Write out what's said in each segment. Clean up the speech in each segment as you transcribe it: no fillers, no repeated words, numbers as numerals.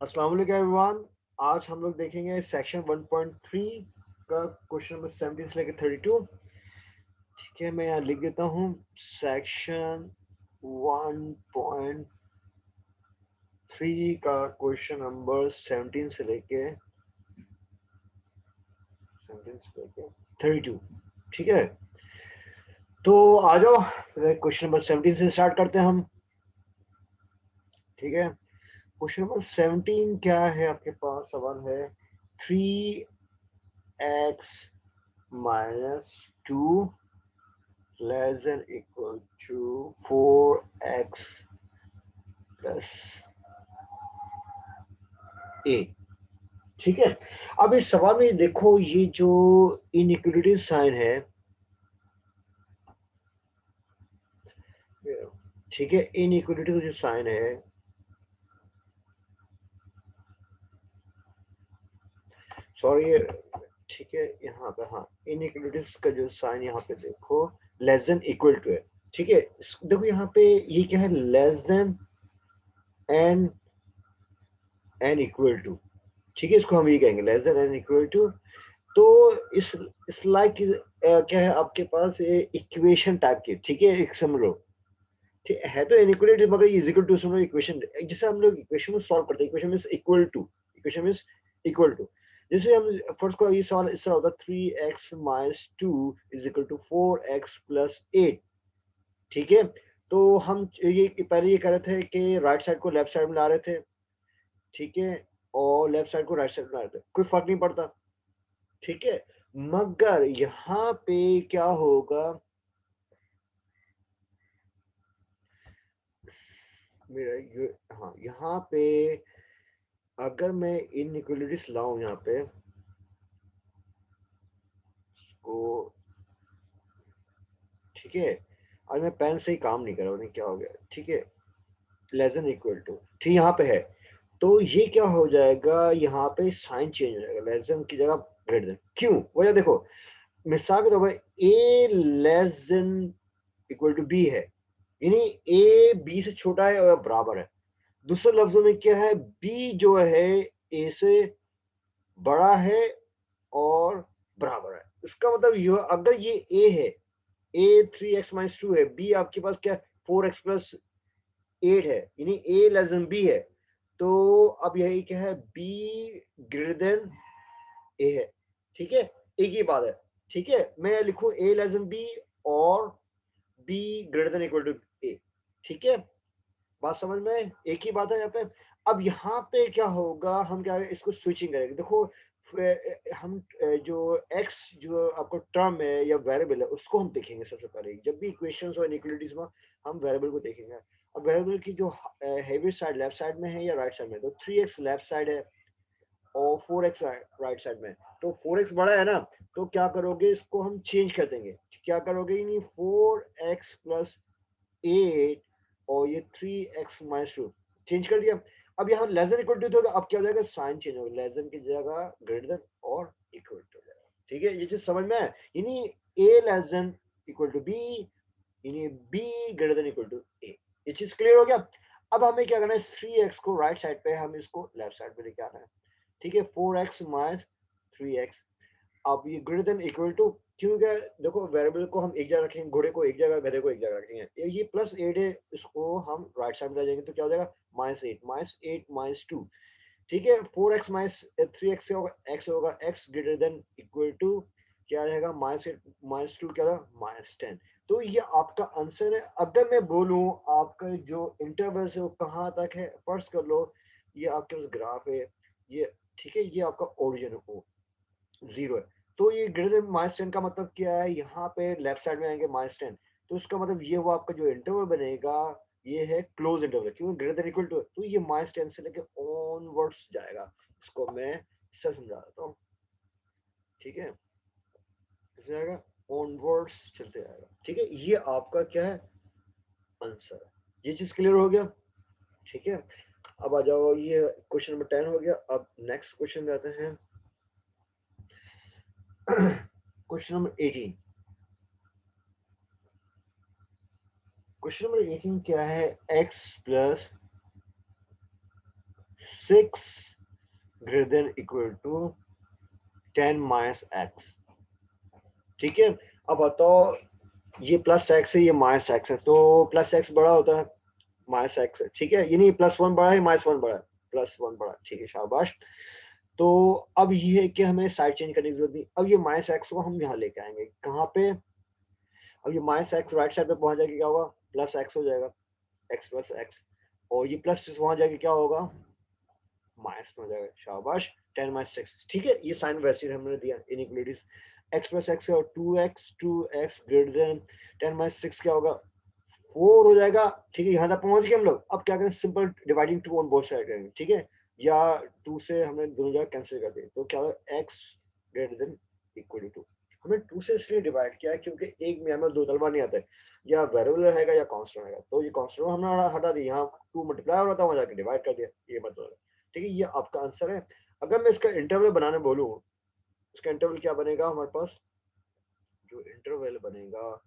अस्सलाम वालेकुम एवरीवन। आज हम लोग देखेंगे सेक्शन 1.3 का क्वेश्चन नंबर 17 से लेकर 32। ठीक है, मैं यहाँ लिख देता हूँ सेक्शन 1.3 का क्वेश्चन नंबर 32। ठीक है, तो आ जाओ क्वेश्चन नंबर 17 से स्टार्ट करते हैं हम। ठीक है, क्वेश्चन नंबर 17 क्या है आपके पास? सवाल है 3x minus 2 less than equal to 4x plus a। ठीक है, अब इस सवाल में देखो, ये जो इनइक्वलिटी साइन है, ठीक है, इनइक्वलिटी का जो साइन है, सॉरी, ठीक है, यहाँ पे हाँ, इनइक्वलिटीज का जो साइन यहाँ पे देखो लेस देन इक्वल टू है। ठीक है, देखो यहाँ पे ये क्या है, less than n n equal to. ठीक है, इसको हम ये कहेंगे less than n equal to. तो इस लाइक क्या है आपके पास इक्वेशन टाइप की। ठीक है, एक समझ लो, ठीक है तो इनइक्वालिटी, मगर इज इक्वल टू समझो इक्वेशन, जिसे हम लोग इक्वेशन में सॉल्व करते हैं। Equation means equal to, equation means equal to. जैसे हम फर्स्ट को ये सवाल इस तरह होता है 3x minus 2 is equal to 4x plus 8। ठीक है, तो हम ये पहले ये कह रहे थे कि राइट साइड को लेफ्ट साइड में ला रहे थे। ठीक है, और लेफ्ट साइड को राइट साइड में ला रहे थे, कोई फर्क नहीं पड़ता। ठीक है, मगर यहाँ पे क्या होगा, मेरा ये, हाँ यहाँ पे अगर मैं इनइक्वलिटीज लाऊं यहाँ पे को, ठीक है, आज मैं पेन से ही काम नहीं कर रहा हूँ, क्या हो गया। ठीक है, लेस देन इक्वल टू, ठीक यहाँ पे है, तो ये क्या हो जाएगा, यहाँ पे साइन चेंज हो जाएगा, लेस देन की जगह ग्रेटर देन। क्यों? वजह देखो, मिसाल के तौर पर a less than equal to b है, यानी ए बी से छोटा है और बराबर है। दूसरे लफ्जों में क्या है, बी जो है ए से बड़ा है और बराबर है। इसका मतलब ये, अगर ये ए है, ए 3x माइनस 2 है, बी आपके पास क्या 4x प्लस 8 है, यानी ए लेस देन बी है, तो अब यही क्या है, बी ग्रेटर देन ए है। ठीक है, एक ही बात है। ठीक है, मैं लिखूं ए लेस देन बी और b greater than equal to a. ठीक है, बात समझ में? एक ही बात है यहाँ पे। अब यहाँ पे क्या होगा, हम क्या इसको स्विचिंग करेंगे। देखो हम जो x जो आपको टर्म है या वेरिएबल है, उसको हम देखेंगे सबसे पहले। जब भी इक्वेशंस और इनइक्वालिटीज में हम वेरिएबल को देखेंगे। अब वेरिएबल की जो हैवी साइड लेफ्ट साइड में है या राइट साइड में, तो 3x लेफ्ट साइड है और 4x राइट साइड में। तो 4x बड़ा है ना, तो क्या करोगे, इसको हम चेंज कर देंगे। क्या करोगे, यानी 4x प्लस 8 और ये 3x माइनस 2 चेंज कर दिया। अब यहाँ लेस देन इक्वल टू, तो अब क्या हो जाएगा, साइन चेंज होगा, लेस देन की जगह ग्रेटर देन और इक्वल टू हो जाएगा। ठीक है, ये चीज समझ में है, यानी a less than equal to b, यानी b greater than equal to a. ये चीज क्लियर हो गया। अब हमें क्या करना है, 3x को राइट साइड पे, हम इसको लेफ्ट साइड पे लेके आना है। ठीक है, 4x माइनस 3x। अब ये ग्रेटर देन इक्वल टू, क्योंकि देखो वेरिएबल को हम एक जगह रखेंगे, घोड़े को एक जगह, गधे को एक जगह रखेंगे। ये प्लस 8 है, इसको हम राइट साइड में ले जाएंगे, तो क्या हो जाएगा, माइनस 8 माइनस 2। ठीक है, 4x माइनस 3x से होगा, x होगा, x greater than equal to क्या रहेगा, -8 -2 क्या होगा, -10। तो ये आपका आंसर है। अगर मैं बोलूं आपका जो इंटरवल है वो कहाँ तक है, फर्ज कर लो ये आपके पास ग्राफ है, ये ठीक है, ये आपका ओरिजिन है, 0 है। तो ये ग्रेटर देन -10 का मतलब क्या है, यहाँ पे लेफ्ट साइड में आएंगे -10, तो इसका मतलब ये वो आपका जो इंटरवल बनेगा, ये है क्लोज इंटरवल, क्योंकि ग्रेटर देन इक्वल टू, तो ये -10 से लेके ऑनवर्ड्स जाएगा। इसको मैं इससे समझा देता हूँ। ठीक है, कैसे जाएगा, ऑनवर्ड्स चलते जाएगा। ठीक है, ये आपका क्या है, आंसर है। ये चीज क्लियर हो गया। ठीक है, अब आ जाओ, ये क्वेश्चन नंबर 10 हो गया। अब नेक्स्ट क्वेश्चन में आते हैं। Question number 18। क्वेश्चन नंबर 18 क्या है, x plus 6 greater than equal to 10 minus x. ठीक है, अब बताओ ये प्लस एक्स है, ये माइनस एक्स है, तो प्लस एक्स बड़ा होता है माइनस एक्स है। ठीक है, ये नहीं प्लस वन बड़ा है माइनस वन बड़ा है, प्लस वन बड़ा। ठीक है, शाबाश। तो अब ये है कि हमें साइड चेंज करने की जरूरत नहीं। अब ये माइनस एक्स को हम यहाँ लेके आएंगे कहाँ पे, अब ये माइनस एक्स राइट साइड पे पहुंच जाएगा, क्या होगा प्लस एक्स हो जाएगा, एक्स प्लस एक्स। और ये प्लस वहां जाके क्या होगा माइनस में हो जाएगा, शाबाश। 10 - 6। ठीक है, ये साइन वैसे ही हमने दिया इनइक्वालिटीज। एक्स प्लस एक्स और 2x ग्रेटर देन 10 - 6 क्या होगा 4 हो जाएगा। ठीक है, यहाँ तक पहुंच गए हम लोग। अब क्या करें, simple dividing to on both side करेंगे। ठीक है, या 2 से हमने दोनों जगह कैंसिल कर दिए, तो क्या होगा x greater than equal to. हमने 2 से इसलिए डिवाइड किया है क्योंकि एक में हमें दो तलबा नहीं आते, या वेरिएबल रहेगा या कांस्टेंट रहेगा। तो ये कांस्टेंट हमने हटा दिया, यहाँ 2 मल्टीप्लाई हो रहा था, वहां जाके डिवाइड कर दिया, ये मतलब है। ठीक है, ये आपका आंसर है। अगर मैं इसका इंटरवल बनाने बोलूँ, इसका इंटरवल क्या बनेगा हमारे पास, जो इंटरवल बनेगा,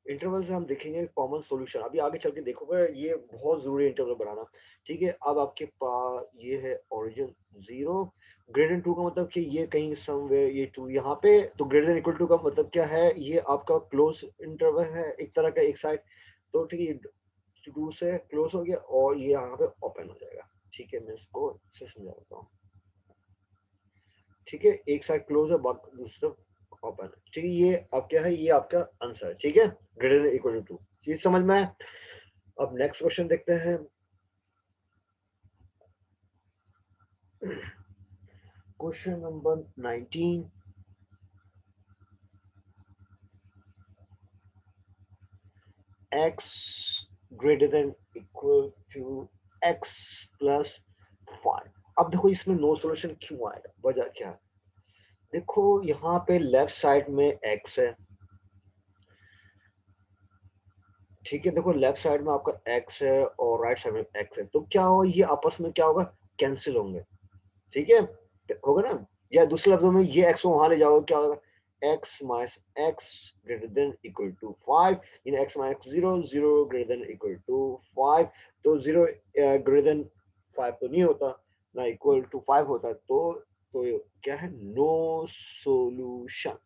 इंटरवल से हम देखेंगे कॉमन सॉल्यूशन। अभी आगे चल के देखोगे, ये बहुत जरूरी है इंटरवल बनाना। ठीक है, अब आपके पास ये है ओरिजिन 0 ग्रेटर देन 2 का मतलब कि ये कहीं समवेयर ये 2 यहाँ पे, तो ग्रेटर देन इक्वल टू का मतलब क्या है, ये आपका क्लोज इंटरवल है एक तरह का, एक साइड। तो ठीक है, 2 से क्लोज हो गया और ये यहाँ पे ओपन हो जाएगा। ठीक है, मैं इसको से समझा देता हूँ। ठीक है, एक साइड क्लोज है, बाकी दूसरी तरफ ओपन है। ठीक है, ये अब क्या है, ये आपका आंसर है। ठीक है, ग्रेटर देन इक्वल टू 2, चीज समझ में आए। अब नेक्स्ट क्वेश्चन देखते हैं। Question number 19। x greater than equal to x plus 5। अब देखो इसमें नो सॉल्यूशन क्यों आएगा, वजह क्या है। देखो यहाँ पे लेफ्ट साइड में x है। ठीक है, देखो लेफ्ट साइड में आपका x है और राइट साइड में x है, तो क्या होगा, ये आपस में क्या होगा कैंसिल होंगे। ठीक है, होगा ना। या दूसरे लफ्जों में ये x को वहां ले जाओगे, क्या होगा x minus x greater than equal to 5, यानी x minus 0 0 greater than equal to 5। तो 0 ग्रेटर देन 5 तो नहीं होता, ना इक्वल टू 5 होता, तो क्या है नो सॉल्यूशन।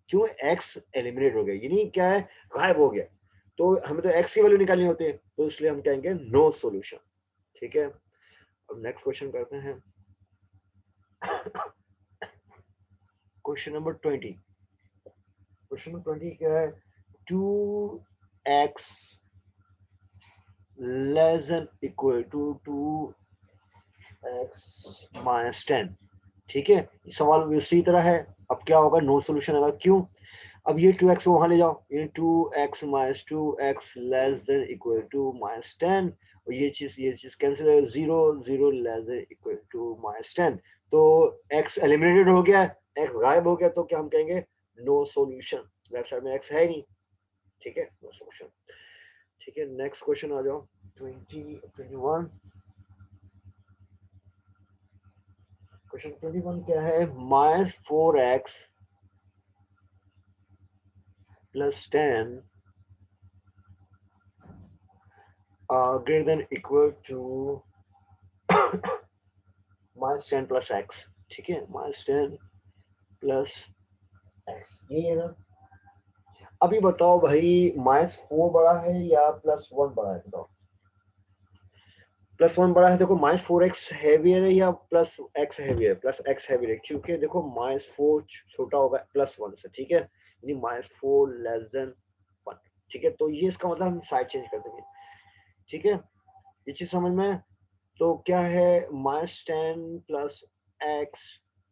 क्यों, x एलिमिनेट हो गया, यानी क्या है गायब हो गया। तो हमें तो x की वैल्यू निकालनी होती है, तो इसलिए हम कहेंगे नो सॉल्यूशन। ठीक है, अब नेक्स्ट क्वेश्चन करते हैं। Question number 20। क्वेश्चन नंबर 20 क्या है, 2x less than equal to 2x minus 10। ठीक है, सवाल इसी तरह है। अब क्या होगा, नो सॉल्यूशन होगा, क्यों, अब ये 2x को वहां ले जाओ, ये 2x minus 2x less than equal to minus 10, और ये चीज कैंसिल है, 0 0 less than equal to minus 10। तो x एलिमिनेटेड हो गया, x गायब हो गया, तो क्या हम कहेंगे नो सॉल्यूशन, लेफ्ट साइड में x है ही नहीं। ठीक है, नो सॉल्यूशन। ठीक है, नेक्स्ट क्वेश्चन आ जाओ। 21। क्वेश्चन 21 क्या है, -4x plus 10 greater than equal to -10 plus x। ठीक है, -10 प्लस x, ये है ना। अभी बताओ भाई, -4 बड़ा है या +1 बड़ा है, बताओ। +1 बड़ा है, देखो -4x हैवियर है या +x हैवियर है, +x हैवियर है, क्योंकि देखो -4 छोटा होगा +1 से। ठीक है, यानी -4 लेस देन 1। ठीक है, तो ये इसका मतलब हम साइड चेंज कर देंगे। ठीक है, ये चीज समझ में है? तो क्या है -10 प्लस x।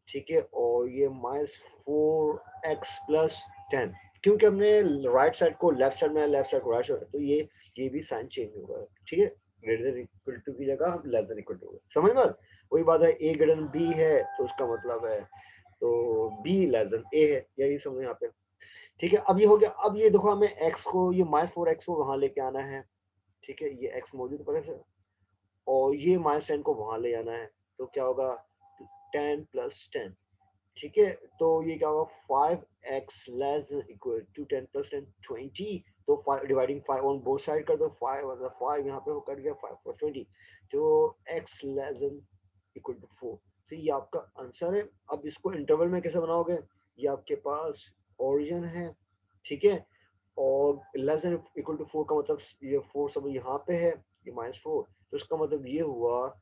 ठीक है, और ये -4x प्लस 10, क्योंकि हमने राइट साइड को लेफ्ट साइड में, लेफ्ट साइड को राइट साइड, तो ये भी साइन चेंज होगा। ठीक है, ग्रेटर देन इक्वल टू की जगह हम लेस देन इक्वल टू, समझ में? वही बात है, a ग्रेटर देन b है, तो उसका मतलब है तो b लेस देन a है, यही समझ यहाँ पे। ठीक है, अब ये हो गया। अब ये देखो, हमें x को, ये -4x को वहां लेके आना है। ठीक है, ये x मौजूद पहले से, और ये -10 को वहां ले जाना है, तो क्या होगा 10 प्लस 10। ठीक है, तो ये क्या होगा 5x less equal to 10 plus 10 20। तो 5 डिवाइडिंग 5 ऑन बोथ साइड कर दो, 5 मतलब 5 यहाँ पे कट गया, 5 4 20। तो x लेस देन ये आपका आंसर है। अब इसको इंटरवल में कैसे बनाओगे, ये आपके पास ओरिजिन है, ठीक है, और लेस देन इक्वल टू 4 का मतलब ये 4 सब यहाँ पे है, ये -4, तो इसका मतलब ये हुआ,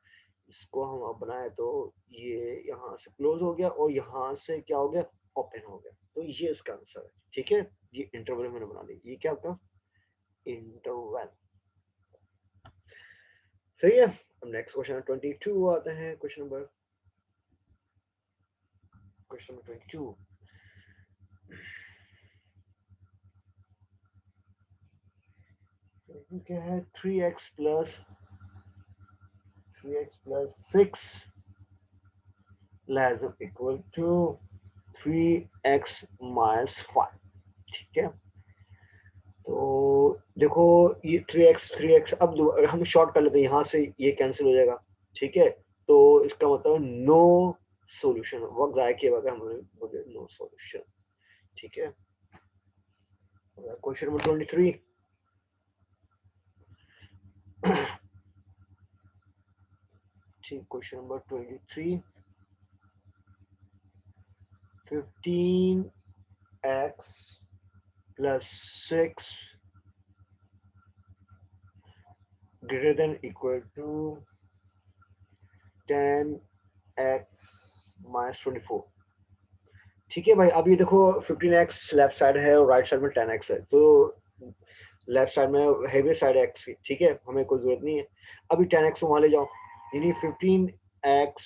इसको हम अब बनाए तो ये यहाँ से क्लोज हो गया और यहाँ से क्या हो गया, ओपन हो गया, तो ये इसका आंसर है, ठीक है। ये इंटरवल मैंने बना दी, ये क्या आपका इंटरवल, सही है। अब नेक्स्ट क्वेश्चन 22 आते हैं, क्वेश्चन नंबर 22। क्या है, 3x plus 6 less than equal to 3x minus 5, ठीक है। तो देखो ये 3x अब हम शॉर्ट कर लेते हैं, यहाँ से ये कैंसिल हो जाएगा, ठीक है। तो इसका मतलब नो सॉल्यूशन, वक्त जाए के वक्त हमने बोले नो सॉल्यूशन, ठीक है। Question number 23। ठीक, question number 23। 15x plus 6 greater than equal to 10x minus 24, ठीक है भाई। अब ये देखो 15x लेफ्ट साइड है और राइट साइड में 10x है, तो लेफ्ट साइड में हैवी साइड x की, ठीक है, हमें कोई जरूरत नहीं है। अभी 10x वहां ले जाओ, यानी 15x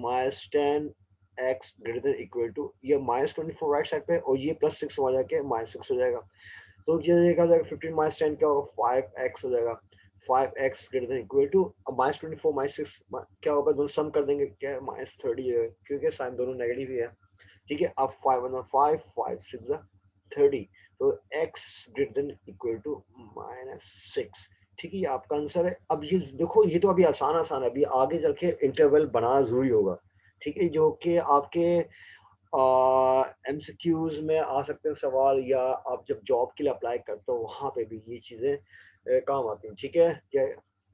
minus 10x greater than equal to, ये -24 राइट साइड पे और ये +6 वहां जाके -6 हो जाएगा, तो ये देखा जाएगा 15 माइनस 10 क्या होगा, 5x हो जाएगा। 5x greater than equal to, अब -24 -6 क्या होगा, दोनों सम कर देंगे, क्या है -30 है, क्योंकि साइन दोनों नेगेटिव ही है, ठीक है। अब 5 1 5 5 6 30, तो x greater than equal to -6, ठीक है, ये आपका आंसर है। अब ये देखो, ये तो अभी आसान आसान है, अभी आगे चल के इंटरवल बनाना जरूरी होगा, ठीक है, जो कि आपके एमसीक्यूज में आ सकते हैं सवाल, या आप जब जॉब के लिए अप्लाई करते हो वहां पे भी ये चीजें काम आती हैं, ठीक है, या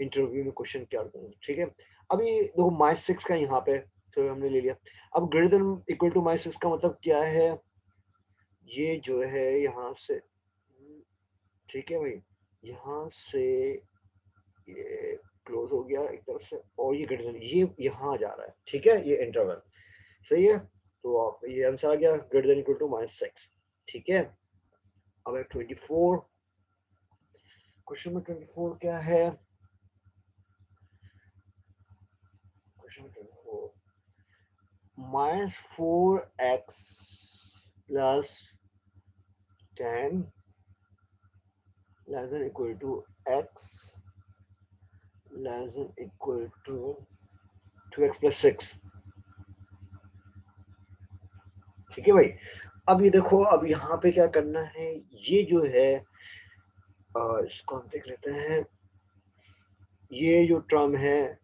इंटरव्यू में क्वेश्चन क्या आते हैं, ठीक है। अभी देखो -6 का यहाँ पे तो हमने ले लिया। अब ग्रेटर देन इक्वल टू -6 का मतलब क्या है, ये जो है यहाँ से, ठीक है भाई, यहाँ से ये क्लोज हो गया एक तरफ से, और ये ग्रेटर देन ये यहाँ जा रहा है, ठीक है, ये इंटरवल, सही है। तो आप ये आंसर आ गया ग्रेटर देन इक्वल टू -6, ठीक है। अब 24, क्वेश्चन नंबर 24 क्या है, question number 24, -4x plus 10 less than equal to x less than equal to 2x plus 6, ठीक है भाई। अब ये देखो, अब यहाँ पे क्या करना है, ये जो है इसको हम देख लेते हैं, ये जो टर्म है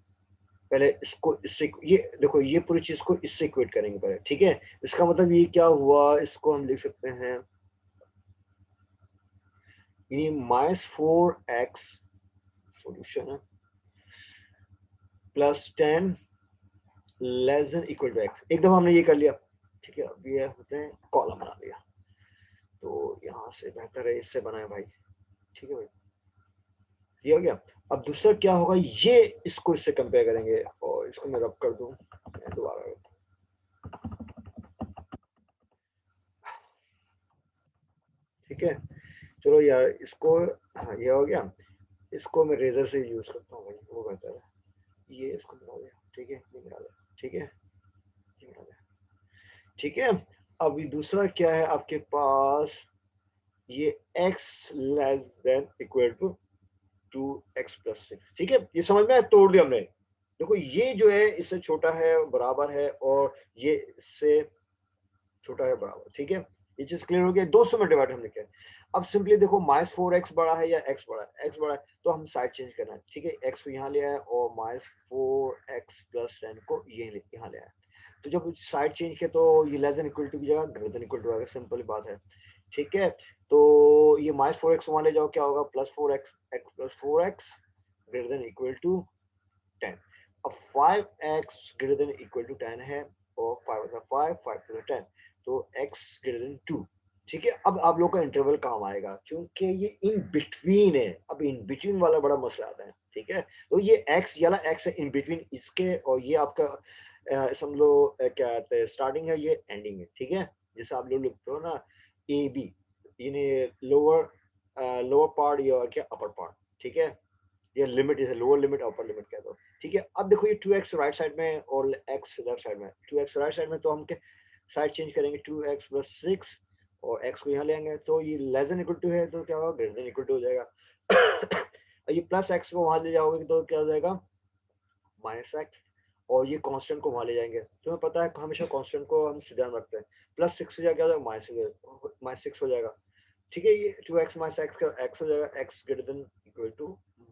पहले इसको इससे, ये देखो ये पूरी चीज को इससे इक्वेट करेंगे पहले, ठीक है। इसका मतलब ये क्या हुआ, इसको हम लिख सकते हैं, यानी -4x सॉल्यूशन है +10 less than equal to x, एक दफा हमने ये कर लिया, ठीक है। अब ये होते हैं कॉलम बना लिया, तो यहाँ से बेहतर है इससे बनाए भाई, ठीक है भाई, ये हो गया। अब दूसरा क्या होगा, ये इसको इससे कंपेयर करेंगे, और इसको मैं रब कर दूं दोबारा, ठीक है। चलो यार इसको, हाँ ये हो गया, इसको मैं रेजर से यूज करता हूँ भाई, वो बेहतर है। ये इसको मिला दिया, ठीक है, ये मिला दिया, ठीक है, ये मिला दिया, ठीक है। अभी दूसरा क्या है आपके पास, ये x less than equal to 2x plus 6, ठीक है, ये समझ में आया, तोड़ दिया हमने। देखो ये जो है इससे छोटा है बराबर है, और ये इससे छोटा है बराबर, ठीक है, ये चीज क्लियर हो गया, 200 में डिवाइड हमने किया। अब सिंपली देखो -4x बड़ा है या x बड़ा है, x बड़ा है तो हम साइड चेंज करना है, ठीक है, x को यहाँ ले आए और -4x प्लस 10 को ये यहाँ ले आए, तो जब साइड चेंज किया तो ये लेस देन इक्वल टू की जगह ग्रेटर देन इक्वल टू आएगा, सिंपल बात है, ठीक है। तो ये -4x वहां ले जाओ, क्या होगा, +4x x plus 4x greater than equal to 10, अब 5x greater than equal to 10 है और 5 5 5 10, तो x ग्रेटर देन 2। ठीक है, अब आप लोग का इंटरवल काम आएगा क्योंकि ये इन बिटवीन है। अब इन बिटवीन वाला बड़ा मसला आता है। ठीक है, तो ये x वाला x है इन बिटवीन इसके, और ये आपका समझ लो क्या कहते हैं, स्टार्टिंग है, ये एंडिंग है। ठीक है, जैसे आप लोग लिखते हो ना ए बी, यानी लोअर लोअर पार्ट या क्या अपर पार्ट। ठीक है, ये लिमिट जैसे लोअर लिमिट अपर लिमिट कह दो। ठीक है, अब देखो ये 2x राइट साइड में और x लेफ्ट साइड में। 2x राइट साइड में तो हम साइड चेंज करेंगे, 2x + 6 और x को यहाँ ले आएंगे, तो ये लेस देन इक्वल टू है तो क्या होगा, ग्रेटर देन इक्वल टू हो जाएगा। और ये प्लस x को वहां ले जाओगे तो क्या हो जाएगा, -x, और ये कांस्टेंट को वहां ले जाएंगे। तुम्हें पता है हमेशा कांस्टेंट को हम ध्यान रखते हैं। +6 से क्या हो जाएगा, -6 हो जाएगा। ठीक है, ये 2x - x का x हो जाएगा, x greater than equal to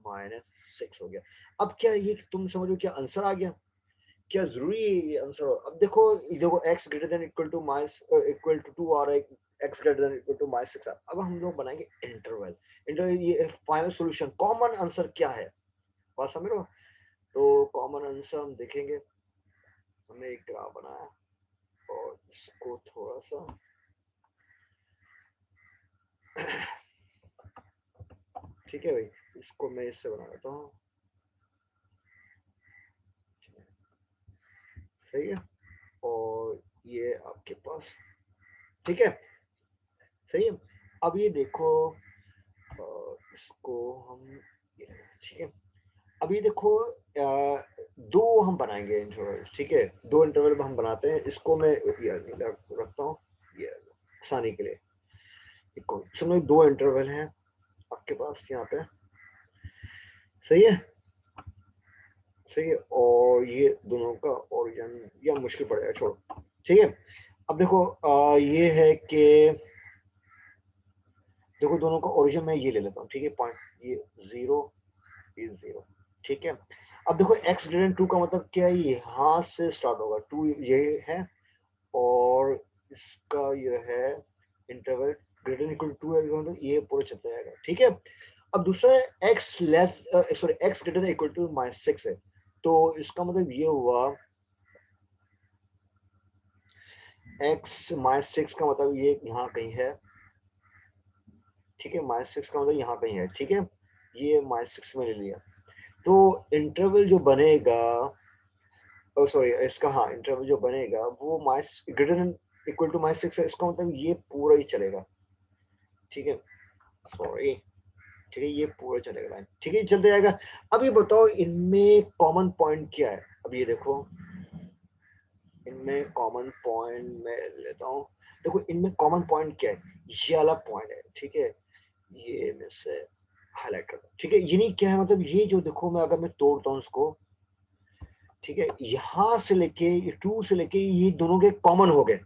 -6 हो गया। अब क्या ये तुम समझो क्या आंसर आ गया, क्या जरूरी है ये आंसर हो? अब देखो देखो x greater than equal to equal to 2 आ रहा है, x greater than equal to -6। अब हम लोग बनाएंगे इंटरवल। इंटरवल ये फाइनल सॉल्यूशन, कॉमन आंसर क्या है, बात समझ रहे हो? तो कॉमन आंसर हम देखेंगे। हमने एक ग्राफ बनाया और इसको थोड़ा सा ठीक है भाई, इसको मैं इससे बना लेता हूँ। सही है, और ये आपके पास, ठीक है, सही है। अब ये देखो इसको हम, ठीक है, अब ये देखो दो हम बनाएंगे इंटरवल। ठीक है, दो इंटरवल हम बनाते हैं, इसको मैं रखता हूँ ये आसानी के लिए। इसमें दो इंटरवल हैं आपके पास यहाँ पे, सही है, सही है, और ये दोनों का ओरिजिन या मुश्किल पड़ेगा, छोड़ो। ठीक है, अब देखो ये है कि देखो दोनों का ओरिजिन मैं ये ले लेता हूँ। ठीक है, पॉइंट ये 0 इज 0। ठीक है, अब देखो x ग्रेटर देन 2 का मतलब क्या है, यहाँ से स्टार्ट होगा, 2 ये है और इसका ये है interval greater than equal to है, मतलब ये पूरा चलता जाएगा। ठीक है, अब दूसरा है x लेस sorry x greater than equal to -6 है, तो इसका मतलब ये हुआ x -6 का मतलब ये यहाँ कहीं है। ठीक है, -6 का मतलब यहाँ कहीं है। ठीक है, ये -6 में ले लिया, तो इंटरवल जो बनेगा, सॉरी इसका, हाँ इंटरवल जो बनेगा वो minus greater than equal to -6 है, इसका मतलब ये पूरा ही चलेगा। ठीक है, सॉरी, ठीक है, ये पूरा चलेगा लाइन। ठीक है, चलते जाएगा। अब ये बताओ इनमें कॉमन पॉइंट क्या है। अब ये देखो इनमें कॉमन पॉइंट मैं लेता हूँ। देखो इनमें कॉमन पॉइंट क्या है, ये वाला पॉइंट है। ठीक है, ये मैं से हाईलाइट करता हूँ। ठीक है, ये नहीं क्या है, मतलब ये जो देखो मैं अगर मैं तोड़ता हूँ इसको, ठीक है, यहाँ से लेके ये 2 से लेके ये दोनों के कॉमन हो गए,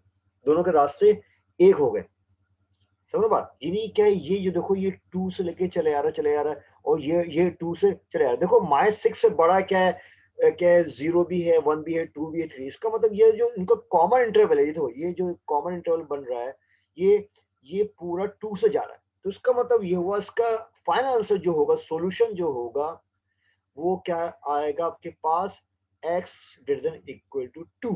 दोनों के रास्ते एक हो गए। समझ बात, ये नहीं क्या है, ये जो देखो ये 2 से लेके चले आ रहा है, चले आ रहा है, और ये 2 से चले आ रहा है। देखो -6 से बड़ा क्या है, क्या है, 0 भी है, 1 भी है, 2 भी है, 3। इसका मतलब ये जो इनका कॉमन इंटरवल है, ये देखो ये जो कॉमन इंटरवल बन रहा है, ये पूरा 2 से जा रहा है। तो इसका मतलब ये हुआ, इसका फाइनल आंसर जो होगा, सॉल्यूशन जो होगा, वो क्या आएगा आपके पास, x greater than equal to 2।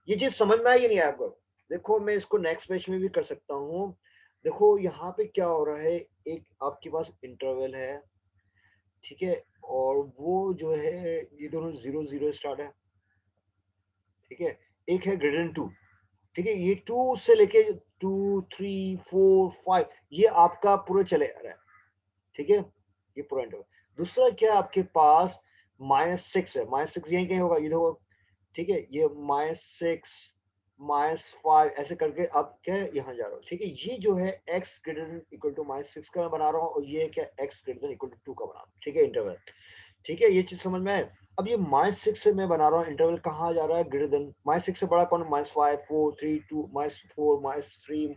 ये चीज समझ में आई नहीं आपको? देखो मैं इसको नेक्स्ट पेज में भी कर सकता हूँ। देखो यहाँ पे क्या हो रहा है, एक आपके पास इंटरवल है, ठीक है, और वो जो है ये दोनों 0 0 स्टार्ट है। ठीक है, एक है ग्रेटर देन 2। ठीक है, ये 2 से लेके 2 3 4 5 ये आपका पूरा चले आ रहा है। ठीक है, ये पूरा इंटरवल। दूसरा क्या है आपके पास, -6 है, -6 यहीं कहीं होगा, ये देखो। ठीक है, ये -6 -5 ऐसे करके आप क्या है यहाँ जा रहा हूँ। ठीक है, ये जो है x greater than equal to -6 का मैं बना रहा हूँ, और ये क्या x greater than equal to 2 का बना रहा हूँ। ठीक है, इंटरवल। ठीक है, ये चीज समझ में आए? अब ये -6 से मैं बना रहा हूँ इंटरवल, कहाँ जा रहा है, ग्रेटर देन। -6 से बड़ा कौन, -5 4 3 2 -4 -3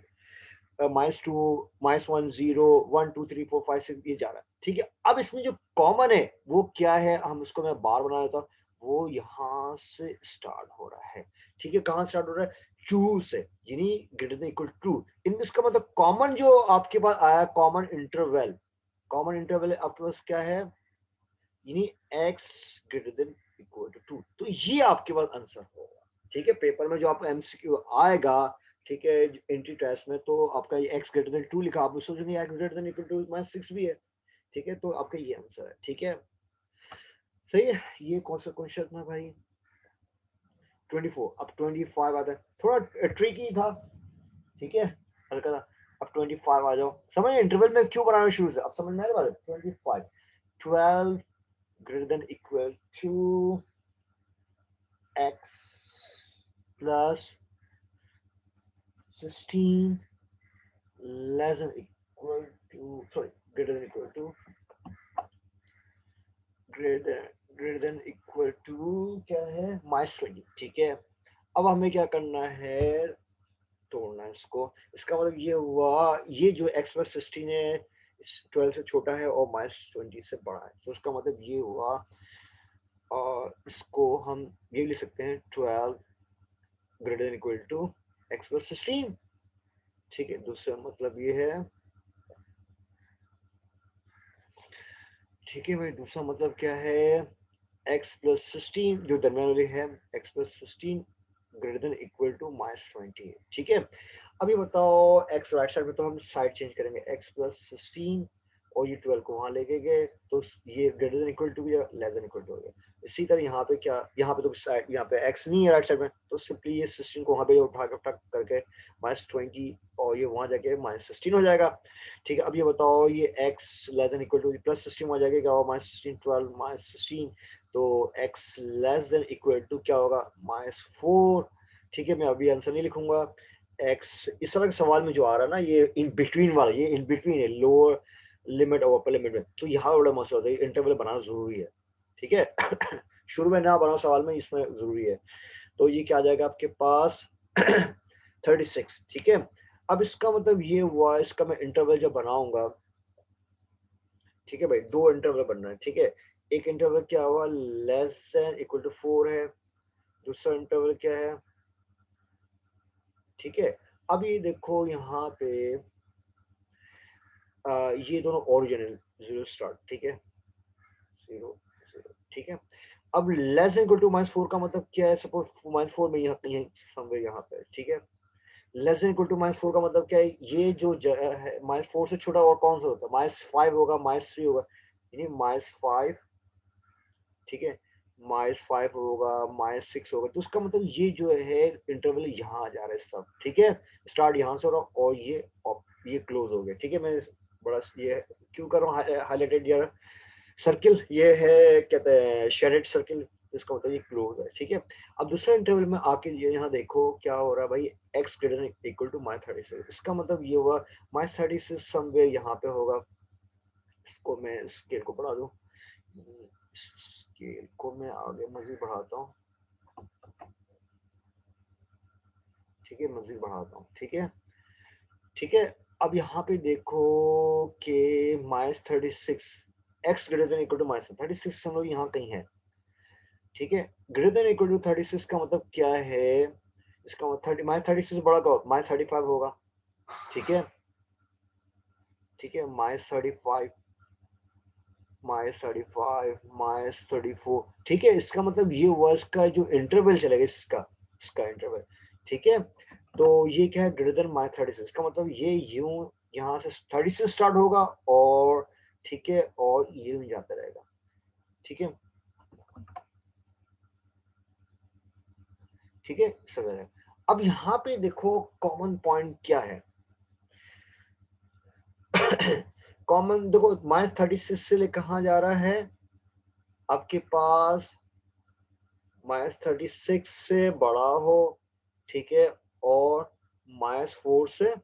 -2 -1 0 1 2 3 4 5 6 ये जा रहा है। ठीक है, अब इसमें जो कॉमन है वो क्या है, हम उसको मैं बार बना देता हूँ, वो यहाँ से स्टार्ट हो रहा है। ठीक है, कहाँ स्टार्ट हो रहा है, 2 से, यानी ग्रेटर देन इक्वल टू 2। इन इसका मतलब कॉमन जो आपके पास आया, कॉमन इंटरवल, कॉमन इंटरवल आपके पास क्या है, यानी x greater than equal to 2। तो ये आपके पास आंसर होगा। ठीक है, पेपर में जो आपको एमसीक्यू आएगा, ठीक है, एंट्री टेस्ट में, तो आपका ये x ग्रेटर देन 2 लिखा, आप सोचेंगे x greater than equal to minus 6 भी है। ठीक है, तो आपका ये आंसर है। ठीक है, सही है। ये कौन सा क्वेश्चन था भाई? 24। अब 25 आता है, थोड़ा ट्रिकी था। ठीक है, हल्का था। अब 25 आ जाओ। समझ इंटरवल में क्यों बनाना शुरू से, अब समझ में आया बात? 25 12 greater than equal to x plus 16 less than equal to, sorry, greater than equal to, greater than equal to क्या है, -20। ठीक है, अब हमें क्या करना है, तोड़ना है इसको। इसका मतलब ये हुआ, ये जो x प्लस 16 है 12 से छोटा है और -20 से बड़ा है, तो इसका मतलब ये हुआ, और इसको हम ये लिख सकते हैं 12 greater than equal to x plus 16। ठीक है, दूसरा मतलब ये है, ठीक है भाई, दूसरा मतलब क्या है, x प्लस 16 जो दरम्यान वाली है, x plus 16 greater than equal to -20। ठीक है, अब ये बताओ, x राइट साइड में, तो हम साइड चेंज करेंगे, x प्लस 16 और ये 12 को वहां लेके गए, तो ये ग्रेटर देन इक्वल टू या लेस देन इक्वल टू हो गया। इसी तरह यहाँ पे क्या, यहाँ पे तो साइड, यहाँ पे x नहीं है राइट साइड में, तो सिंपली ये 16 को वहां पे उठा करके -20, और ये वहां जाके -16 हो जाएगा। ठीक है, अब ये बताओ, ये x less than equal two plus 16 हो जाएगा, क्या होगा, -16 12 -16, तो x less than equal to क्या होगा, -4। ठीक है, मैं अभी आंसर नहीं लिखूंगा। x इस तरह के सवाल में जो आ रहा है ना, ये इन बिटवीन वाला, ये इन बिटवीन है, लोअर लिमिट और अपर लिमिट में, तो यहाँ बड़ा मसला होता है, इंटरवल बनाना जरूरी है। ठीक है शुरू में ना बनाओ सवाल में, इसमें जरूरी है। तो ये क्या आ जाएगा आपके पास 36। ठीक है, अब इसका मतलब ये हुआ, इसका मैं इंटरवल जब बनाऊंगा, ठीक है भाई, दो इंटरवल बनना है। ठीक है, एक इंटरवल क्या हुआ, लेस देन इक्वल टू 4 है, दूसरा इंटरवल क्या है। ठीक है, अब ये देखो यहाँ पे ये दोनों ओरिजिनल 0 स्टार्ट। ठीक है, 0 0। ठीक है, अब लेस देन इक्वल टू -4 का मतलब क्या है, सपोज -4 में यहाँ कहीं समवेयर यहाँ पे। ठीक है, लेस देन इक्वल टू -4 का मतलब क्या है, ये जो है -4 से छोटा और कौन सा होता है, -5 होगा, -3 होगा, यानी -5। ठीक है, -5 होगा, -6 होगा, तो उसका मतलब ये जो है इंटरवल यहाँ आ जा रहा है सब। ठीक है, स्टार्ट यहाँ से हो रहा, और ये क्लोज हो गया। ठीक है, मैं बड़ा ये क्यों कर रहा हूँ हाईलाइटेड यार सर्किल, ये है कहते हैं शेडेड सर्किल, इसका मतलब ये क्लोज है। ठीक है, अब दूसरा इंटरवल में आके ये यहाँ देखो क्या हो रहा है भाई, x greater than equal to -36। इसका मतलब ये हुआ -36 समवेयर यहाँ पे होगा। इसको मैं स्केल को बढ़ा दूं, स्केल को मैं आगे मजीद बढ़ाता हूँ। ठीक है, मजीद बढ़ाता हूँ। ठीक है, ठीक है, अब यहाँ पे देखो कि -36 x greater than equal to -36 हम लोग यहाँ कहीं है। ठीक है, ग्रेटर देन इक्वल टू 36 का मतलब क्या है, इसका मतलब 30 -36 से बड़ा का -35 होगा। ठीक है, ठीक है, -35 -34। ठीक है, इसका मतलब ये हुआ, इसका जो इंटरवल चलेगा, इसका इंटरवल। ठीक है, तो ये क्या है, ग्रेटर देन -36 का मतलब ये यूं यहाँ से 36 स्टार्ट होगा, और ठीक है, और यूं जाता रहेगा। ठीक है, ठीक है, समझ रहे हैं? अब यहाँ पे देखो कॉमन पॉइंट क्या है कॉमन देखो, -36 से ले कहाँ जा रहा है आपके पास, -36 से बड़ा हो। ठीक है, और -4 से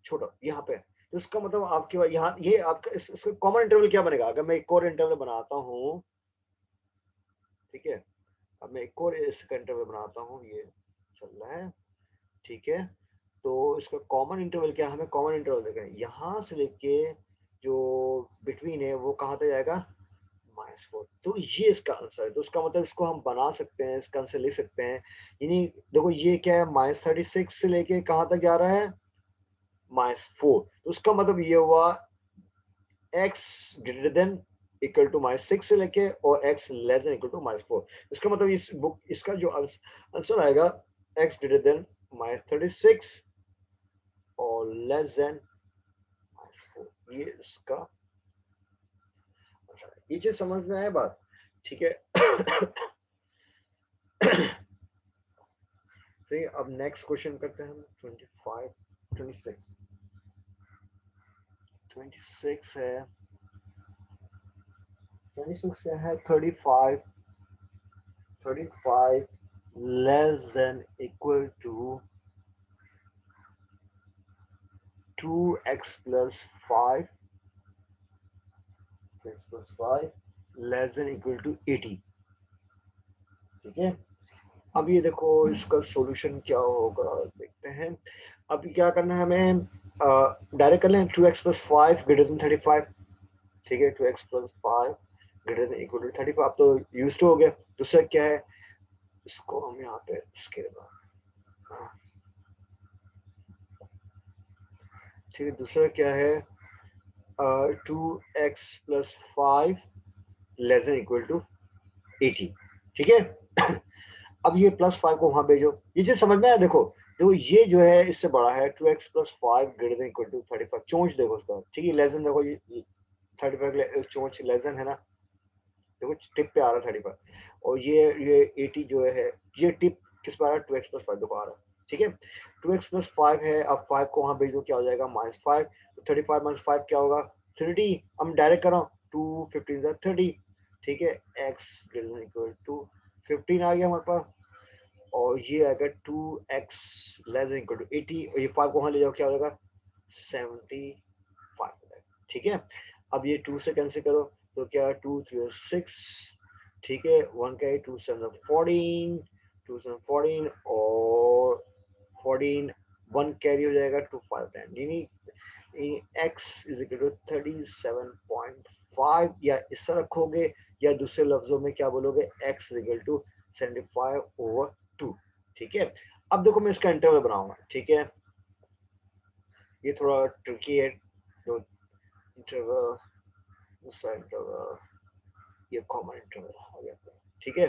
छोटा यहाँ पे, तो इसका मतलब आपके पास यहाँ ये आपका इसका कॉमन इंटरवल क्या बनेगा, अगर मैं एक और इंटरवल बनाता हूँ। ठीक है, अब मैं एक और इसका इंटरवल बनाता हूँ, ये चल रहा है। ठीक है, तो इसका कॉमन इंटरवल क्या है, हमें कॉमन इंटरवल देखना है, यहाँ से लेके जो बिटवीन है वो कहाँ तक जाएगा, -4। तो ये इसका आंसर है, तो इसका मतलब इसको हम बना सकते हैं, इसका आंसर लिख सकते हैं। यानी देखो ये क्या है, -36 से लेके कहाँ तक जा रहा है, -4, तो उसका मतलब ये हुआ x greater than equal to -6 से लेके और x less than equal to -4। इसका मतलब इस बुक इसका जो आंसर आएगा x ग्रेटर देन -36 और लेस देन -4, ये इसका आंसर है। ये चीज समझ में आया बात, ठीक है। सही, अब नेक्स्ट क्वेश्चन करते हैं हम 25 26 26 है, 26 क्या है, 35 less than equal to 2x plus 5 less than equal to 80, ठीक है। अब ये देखो इसका सॉल्यूशन क्या होगा देखते हैं। अब क्या करना है हमें, डायरेक्ट कर लें 2x plus 5 ग्रेटर देन 35, ठीक है। 2x plus 5 greater than equal to 35, अब तो यूज्ड हो गया। दूसरा क्या है, इसको हम यहाँ पे इसके बाद, ठीक है। दूसरा क्या है, 2x plus 5 less than equal to 80, ठीक है। अब ये +5 को वहां भेजो, ये चीज समझ में आया। देखो ये जो है इससे बड़ा है, 2x plus 5 greater than equal to 35, चोंच देखो उसका, ठीक है। लेस देन देखो, ये 35 चोंच लेस देन है ना, देखो टिप पे आ रहा है 35, और ये 80 जो है, ये टिप किस पे आ रहा है, 2x plus 5 देखो आ रहा है, ठीक है। 2x plus 5 है, अब 5 को वहां भेज दो, क्या हो जाएगा -5, तो 35 - 5 क्या होगा 30, हम डायरेक्ट कर रहा हूँ, 2 15 30, ठीक है। x greater than equal to 15 आ गया हमारे पास, और ये आएगा 2x less than equal to 80, और ये 5 को वहां ले जाओ, क्या हो जाएगा 75, ठीक है। अब ये 2 से कैंसिल करो, तो क्या 2 3 6, ठीक है। 1 का 2 7 14, 2 7 14 और 14, 1 कैरी हो जाएगा, 2 5 10, यानी x इज इक्वल टू 37.5, या इस तरह रखोगे, या दूसरे लफ्जों में क्या बोलोगे, x इज इक्वल टू 75/2, ठीक है। अब देखो मैं इसका इंटरवल बनाऊंगा, ठीक है। ये थोड़ा ट्रिकी है, तो इंटरवल, दूसरा इंटरवल, ये कॉमन इंटरवल हो गया, ठीक है।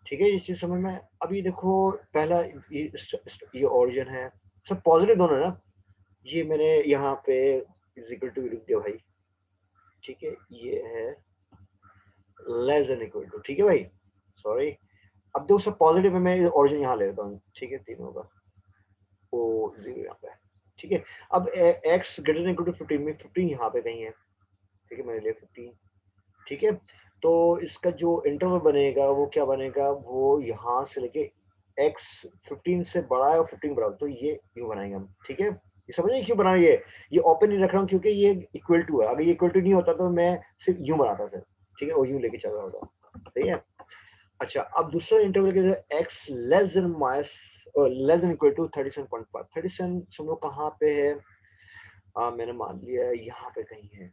ठीक है, ये चीज समझ में। अभी देखो पहला ये ओरिजिन है, सब पॉजिटिव दोनों है ना, ये मैंने यहाँ पे इज इक्वल टू लिख दिया भाई, ठीक है। ये है लेस देन इक्वल टू, ठीक है भाई, सॉरी। अब देखो सब पॉजिटिव है, मैं ओरिजिन यहाँ ले लेता हूँ, ठीक है। तीनों का ओ 0 यहाँ पे, ठीक है। अब x greater than equal to 15 में 15 यहाँ पे कहीं है, ठीक है, मैंने लिया 15, ठीक है। तो इसका जो इंटरवल बनेगा वो क्या बनेगा, वो यहाँ से लेके x 15 से बड़ा है और 15 बड़ा, तो ये यूं बनाएंगे हम, ठीक है। ये समझिए क्यों बना, ये ओपन नहीं रख रहा हूँ क्योंकि ये इक्वल टू है, अगर ये इक्वल टू नहीं होता तो मैं सिर्फ यूं बनाता था, ठीक है, और यूं लेके चल रहा होता, ठीक है। अच्छा, अब दूसरा इंटरवल के x less than minus less than equal to 37.5, 37 समझो कहाँ पे है, मैंने मान लिया यहाँ पे कहीं है,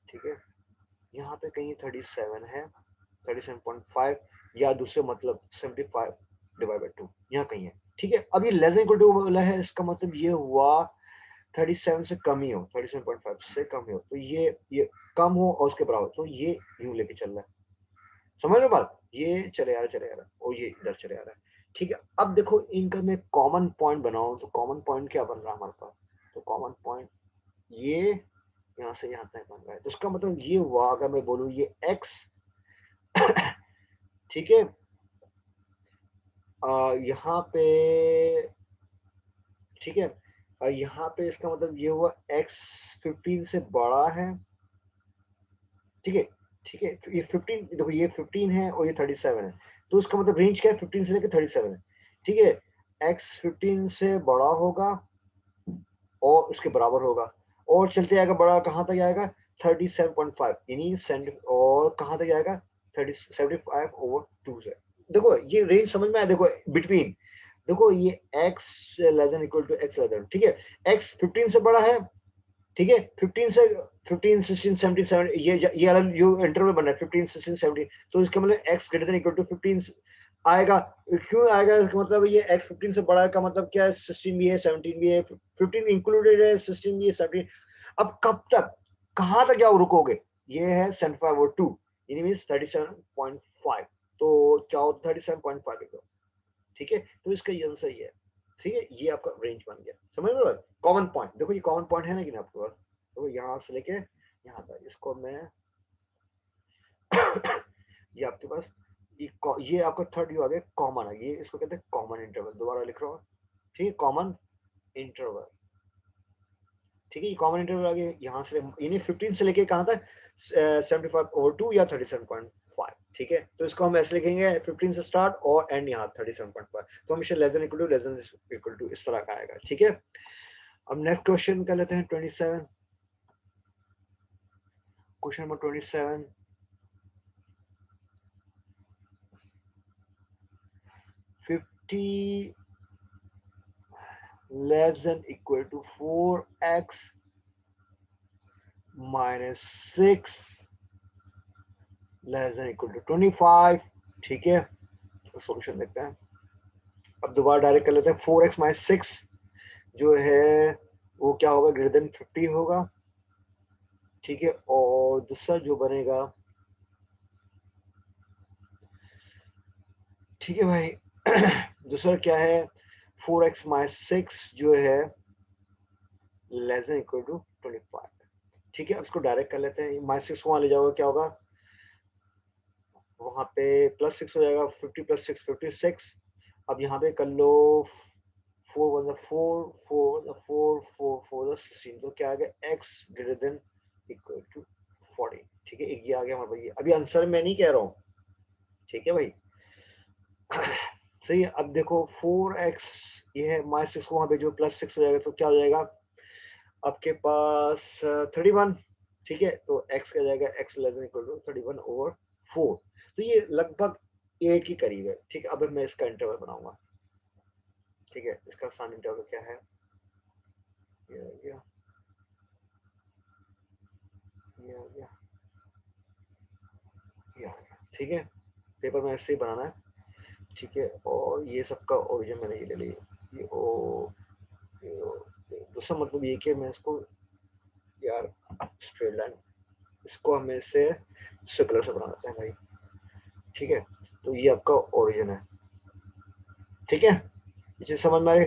ठीक है। यहाँ पे कहीं 37 है, 37.5, या दूसरे मतलब 75 डिवाइड बाय 2 यहाँ कहीं है, ठीक है। अब ये लेस देन इक्वल टू वाला है, इसका मतलब ये हुआ 37 से कम ही हो, 37.5 से कम ही हो, तो ये कम हो और उसके बराबर, तो ये यूं लेके चल रहा है, समझ लो बात, ये चले आ रहा है, और ये इधर चले आ रहा है, ठीक है। अब देखो इनका मैं कॉमन पॉइंट बनाऊं, तो कॉमन पॉइंट क्या बन रहा है हमारे पास, तो कॉमन पॉइंट ये यहाँ से यहाँ तक बन रहा है, तो उसका मतलब ये हुआ, अगर मैं बोलूँ ये x, ठीक है, यहाँ पे, ठीक है, यहाँ पे इसका मतलब ये हुआ x 15 से बड़ा है, ठीक है, ठीक है। ये 15 देखो, ये 15 है और ये 37 है, तो उसका मतलब रेंज क्या है, 15 से लेकर 37 है, ठीक है। x 15 से बड़ा होगा और उसके बराबर होगा, और चलते आएगा, बड़ा कहाँ तक आएगा 37.5, यानी और कहाँ तक आएगा 75/2 से। देखो ये रेंज समझ में आया, देखो बिटवीन, देखो ये x less than equal to x less than, ठीक है। x 15 से बड़ा है, ठीक है, 15 से 15 16 17 7, ये वाला जो इंटरवल बना है 15 16 17, तो इसका मतलब x greater than equal to 15 आएगा। क्यों आएगा, इसका मतलब ये x 15 से बड़ा का मतलब क्या है, 16 भी है 17 भी है, 15 इंक्लूडेड है, 16 भी है 17। अब कब तक, कहां तक क्या रुकोगे, ये है 75 और 2 यानी मीन्स 37.5, तो चाहो 37.5 लिख दो, ठीक है। तो इसका ये आंसर ये है, ठीक है। ये आपका रेंज बन गया, समझ में बात। कॉमन पॉइंट देखो, ये कॉमन पॉइंट है ना कि नहीं आपके पास, तो यहाँ से लेके यहाँ तक, इसको मैं ये आपके पास ये आपका थर्ड यू आ गया कॉमन है, ये इसको कहते हैं कॉमन इंटरवल। दोबारा लिख रहा हूँ, ठीक है, कॉमन इंटरवल, ठीक है। ये कॉमन इंटरवल आ गया यहाँ से, यानी 15 से लेके कहाँ तक 75/2 या 37.5, ठीक है। तो इसको हम ऐसे लिखेंगे 15 से स्टार्ट और एंड यहाँ 37.5, तो हमेशा less than equal to less than equal to इस तरह का आएगा, ठीक है। अब नेक्स्ट क्वेश्चन कर लेते हैं 27, question number 27। 50 less than equal to 4x minus 6 less than equal to 25, ठीक है। तो सॉल्यूशन देखते हैं। अब दोबारा डायरेक्ट कर लेते हैं, 4x माइनस 6 जो है वो क्या होगा, ग्रेटर देन 50 होगा, ठीक है। और दूसरा जो बनेगा, ठीक है भाई, दूसरा क्या है, 4x माइनस 6 जो है लेस देन इक्वल टू 25, ठीक है। अब इसको डायरेक्ट कर लेते हैं, माइनस 6 वहां ले जाओगे क्या होगा, वहां पे प्लस 6 हो जाएगा, 50 प्लस 6 56। अब यहाँ पे कर लो 4 1 4 4 4 4 4 16, तो क्या आ गया, x greater than equal to 40, ठीक है। एक ये आ गया हमारे भाई, अभी आंसर मैं नहीं कह रहा हूँ, ठीक है भाई। सही है। अब देखो 4x ये है, माइनस 6 वहां पे जो प्लस 6 हो जाएगा, तो क्या हो जाएगा आपके पास 31, ठीक है। तो x क्या जाएगा, x less than equal to 31/4, तो ये लगभग 8 के करीब है, ठीक है। अब मैं इसका इंटरवल बनाऊंगा, ठीक है। इसका सान इंटरवल क्या है, ये आ गया, ये आ गया, ये आ गया, ठीक है। पेपर में ऐसे ही बनाना है, ठीक है। और ये सबका ओरिजिन मैंने ये ले लिया, ये ओ, ये ओ, दूसरा मतलब ये कि मैं इसको यार स्ट्रेट लाइन, इसको हमें से सर्कुलर से बना देते हैं भाई, ठीक है। तो ये आपका ओरिजिन है, ठीक है। ये चीज समझ में आ गई।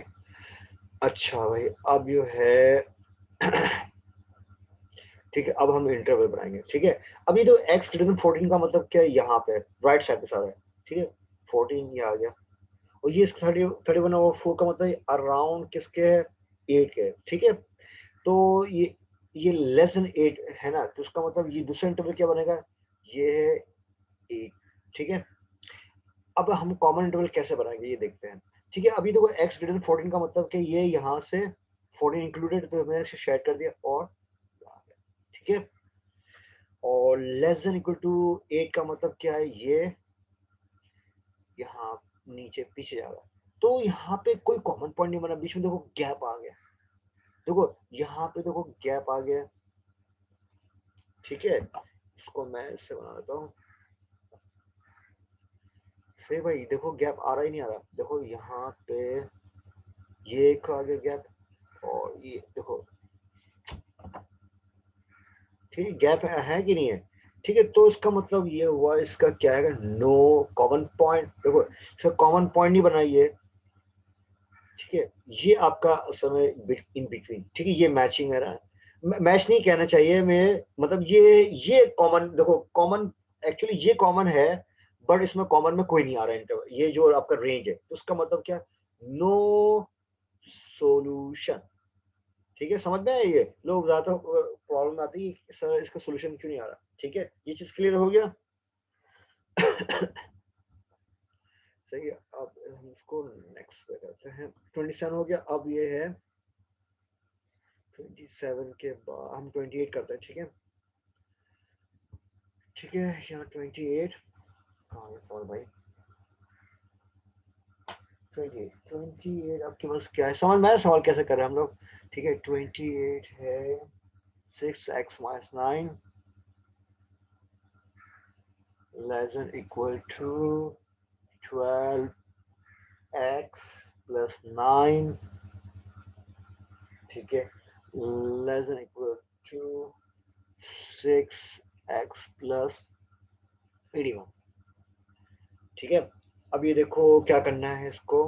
अच्छा भाई, अब जो है ठीक है, अब हम इंटरवल बनाएंगे, ठीक है। अभी तो x ग्रेटर देन 14 का मतलब क्या है, यहाँ पे राइट साइड पे सारा है, ठीक है। 14 ये आ गया, और ये 31/4 का मतलब अराउंड किसके है, 8 के है, ठीक है। तो ये लेस देन 8 है ना, तो उसका मतलब ये दूसरा इंटरवल क्या बनेगा, ये है 8, ठीक है। अब हम कॉमन इंटरवल कैसे बनाएंगे ये देखते हैं, ठीक है। अभी देखो x ग्रेटर देन 14 का मतलब कि ये यहाँ से 14 इंक्लूडेड, तो मैंने इसे शेयर कर दिया और, ठीक है। और लेस देन इक्वल टू 8 का मतलब क्या है, ये यहाँ नीचे पीछे जाएगा, तो यहाँ पे कोई कॉमन पॉइंट नहीं बना, बीच में देखो गैप आ गया, देखो यहाँ पे देखो गैप आ गया, ठीक है। इसको मैं इससे बना देता हूँ, सही भाई, देखो गैप आ रहा ही नहीं आ रहा, देखो यहाँ पे ये एक आ गया गैप, और ये देखो, ठीक है। गैप है कि नहीं है, ठीक है। तो इसका मतलब ये हुआ, इसका क्या है, नो कॉमन पॉइंट, देखो इसका कॉमन पॉइंट नहीं बनाइए, ठीक है। ये आपका समय इन बिटवीन, ठीक है, ये मैचिंग है ना, मैच नहीं कहना चाहिए मैं, मतलब ये कॉमन, देखो कॉमन, एक्चुअली ये कॉमन है, बट इसमें कॉमन में कोई नहीं आ रहा है इंटरवल, ये जो आपका रेंज है, तो उसका मतलब क्या, नो सॉल्यूशन, ठीक है। समझ में आया, ये लोग ज्यादा प्रॉब्लम आती है कि सर इसका सॉल्यूशन क्यों नहीं आ रहा, ठीक है। ये चीज क्लियर हो गया। सही है। अब हम इसको नेक्स्ट पे करते हैं, 27 हो गया। अब ये है 27 के बाद हम 28 करते हैं, ठीक है, ठीक है। यहाँ 28, हाँ ये सवाल भाई, 28 आपके पास क्या है, समझ में आया सवाल कैसे कर रहे हैं हम लोग, ठीक है। 28 है 6x minus 9 less than equal to 12x plus 9, ठीक है, less than equal to 6 x plus 81। ठीक है, अब ये देखो क्या करना है इसको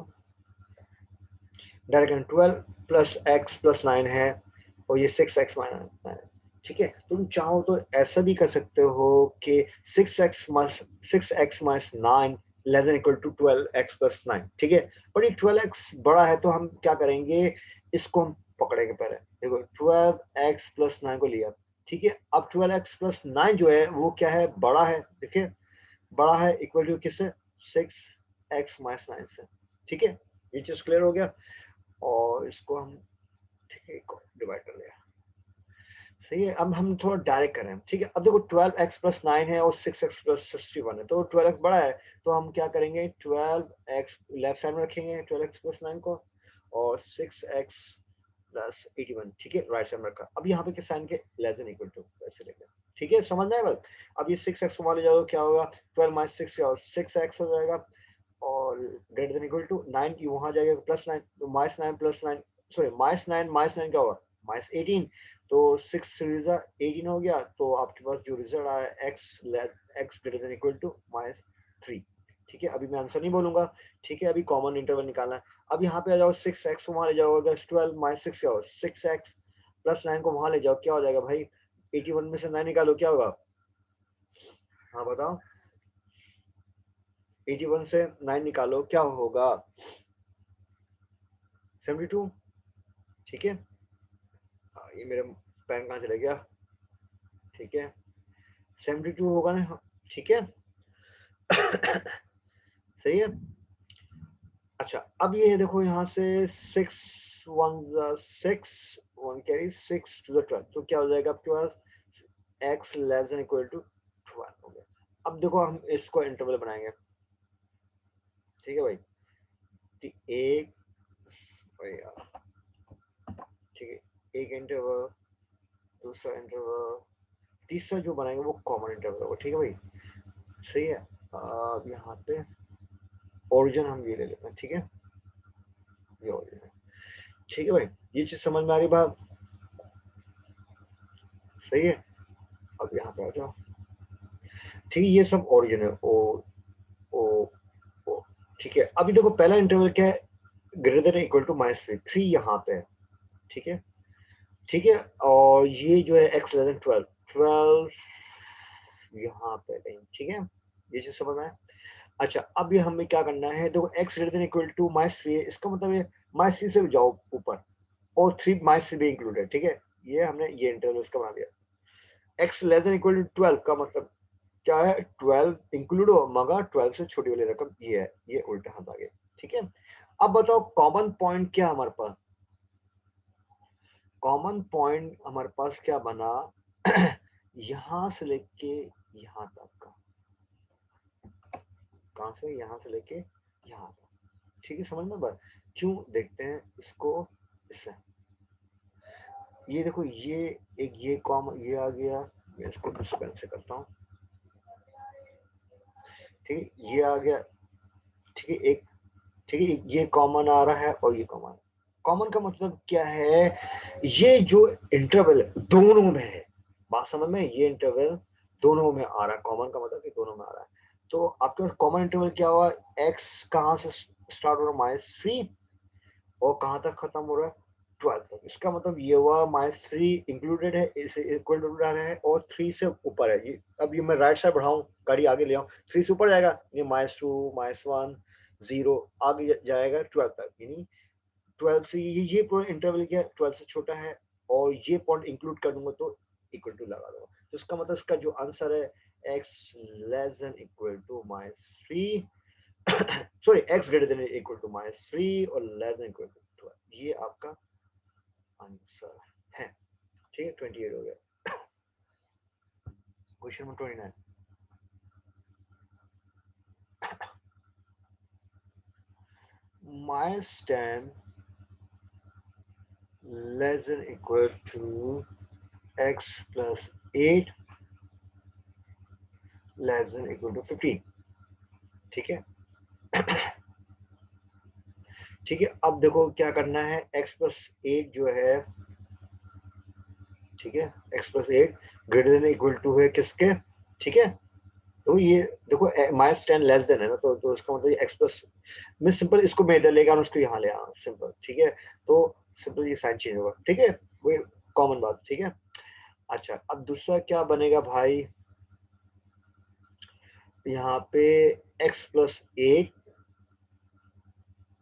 डायरेक्ट 12 प्लस एक्स प्लस 9 है और ये 6x माइनस 9। ठीक है, तुम चाहो तो ऐसा भी कर सकते हो कि 6x minus 9 less than equal to 12x plus 9। ठीक है, पर ये 12x बड़ा है तो हम क्या करेंगे, इसको हम पकड़ेंगे पहले। देखो 12x प्लस 9 को लिया, ठीक है, अब 12x प्लस 9 जो है वो क्या है, बड़ा है। देखिए बड़ा है इक्वल टू किससे, 6x माइनस 9 से। ठीक है, ये चीज क्लियर हो गया और इसको हम ठीक है डिवाइड कर लिया। सही है, अब हम थोड़ा डायरेक्ट करें। ठीक है, अब देखो 12x प्लस 9 है और 6x प्लस 61 है, तो 12x बड़ा है तो हम क्या करेंगे, 12x लेफ्ट साइड में रखेंगे 12x प्लस 9 को और 6x प्लस 81। ठीक है, राइट साइड में रखा। अब यहाँ पे किस साइन के, लेस देन इक्वल टू ऐसे लेंगे। ठीक है, समझ में आया बात। अब ये 6x को वहां ले जाओ, क्या होगा, 12 माइनस 6 क्या होगा, 6x हो जाएगा और ग्रेटर देन इक्वल टू 9 ये वहां जाएगा प्लस 9, तो माइनस 9 प्लस 9 सॉरी माइनस 9 क्या होगा, माइनस 18। तो 6 सीरीज 18 हो गया, तो आपके पास जो रिजल्ट आया x greater than equal to minus 3। ठीक है, अभी मैं आंसर नहीं बोलूंगा। ठीक है, अभी कॉमन इंटरवल निकालना है। अब यहाँ पे आ जाओ, 6x वहां ले जाओगे, 12 माइनस 6 क्या होगा, 6x प्लस 9 को वहां ले जाओ, क्या हो जाएगा भाई, 81 में से 9 निकालो, क्या होगा, हाँ बताओ, 81 से 9 निकालो क्या होगा, 72। ठीक है, ये मेरा पेन कहाँ चला गया। ठीक है, 72 होगा ना। ठीक है सही है। अच्छा, अब ये देखो यहाँ से 6 कैरी 6 टू द 12, तो क्या हो जाएगा आपके पास, x less than equal to 12 हो गया। अब देखो हम इसको इंटरवल बनाएंगे। ठीक है भाई, एक यार, ठीक है, एक इंटरवल, दूसरा इंटरवल, तीसरा जो बनाएंगे वो कॉमन इंटरवल होगा। ठीक है भाई, सही है। अब यहाँ पे ओरिजिन हम ये ले लेते हैं। ठीक है, ये ओरिजिन है। ठीक है भाई, ये चीज समझ में आ गई बात, सही है। अब यहाँ पे आ जाओ। ठीक है, ये सब ओरिजिन है, ओ ओ ओ। ठीक है, अभी देखो पहला इंटरवल क्या है, greater than equal to minus 3 यहाँ पे है। ठीक है, ठीक है, और ये जो है एक्स लेस देन 12 यहाँ पे कहीं। ठीक है, ये चीज समझ में आया। अच्छा, अब ये हमें क्या करना है, देखो x greater than equal to minus 3 है, इसका मतलब है माइनस 3 से जाओ ऊपर और 3 माइनस 3 भी इंक्लूडेड। ठीक है, ये हमने ये इंटरवल उसका बना दिया। x less than equal to 12 का मतलब क्या है, 12 इंक्लूड हो मगर 12 से छोटी वाली रकम ये है, ये उल्टा हाथ आ गया। ठीक है, अब बताओ कॉमन पॉइंट क्या हमारे पास, कॉमन पॉइंट हमारे पास क्या बना यहां से लेके यहां तक का, कहां से, यहां से लेके यहां तक। ठीक है, समझ में बात, क्यों, देखते हैं इसको इससे। ये देखो ये एक ये कॉमन ये आ गया, मैं इसको दूसरे पेन से करता हूँ। ठीक है, ये आ गया। ठीक है, एक, ठीक है, ये कॉमन आ रहा है और ये कॉमन। कॉमन का मतलब क्या है, ये जो इंटरवल दोनों में है, बात समझ में, ये इंटरवल दोनों में आ रहा है, कॉमन का मतलब कि दोनों में आ रहा है। तो आपके पास कॉमन इंटरवल क्या हुआ, एक्स कहाँ से स्टार्ट हो रहा है, -3 और कहाँ तक खत्म हो रहा है, 12 तक। इसका मतलब ये हुआ -3 इंक्लूडेड है, इसे इक्वल टू रहा है और 3 से ऊपर है। ये अब ये मैं राइट साइड बढ़ाऊं, गाड़ी आगे ले आऊं, 3 से ऊपर जाएगा, ये -2 -1 0 आगे जाएगा 12 तक, यानी 12 से ये पूरा इंटरवल क्या है, 12 से छोटा है और ये पॉइंट इंक्लूड कर दूंगा तो इक्वल टू लगा दूंगा। तो इसका मतलब इसका जो आंसर है x less than equal to -3 sorry x greater than equal to -3 और लेस देन इक्वल टू 12, ये आपका आंसर है। ठीक है, 28 हो गया। Question number 29, -10 less than equal to x plus 8 less than equal to 15। ठीक है, ठीक है, अब देखो क्या करना है, x प्लस 8 जो है, ठीक है, x plus 8 greater than equal to है किसके, ठीक है। तो ये देखो माइनस 10 लेस देन है ना, तो इसका मतलब एक्स प्लस मैं सिंपल इसको मैं इधर लेगा और उसको यहाँ ले आना सिंपल, ठीक है। तो सिंपल ये साइन चेंज होगा, ठीक है, वही कॉमन बात, ठीक है। अच्छा अब दूसरा क्या बनेगा भाई, यहाँ पे x plus eight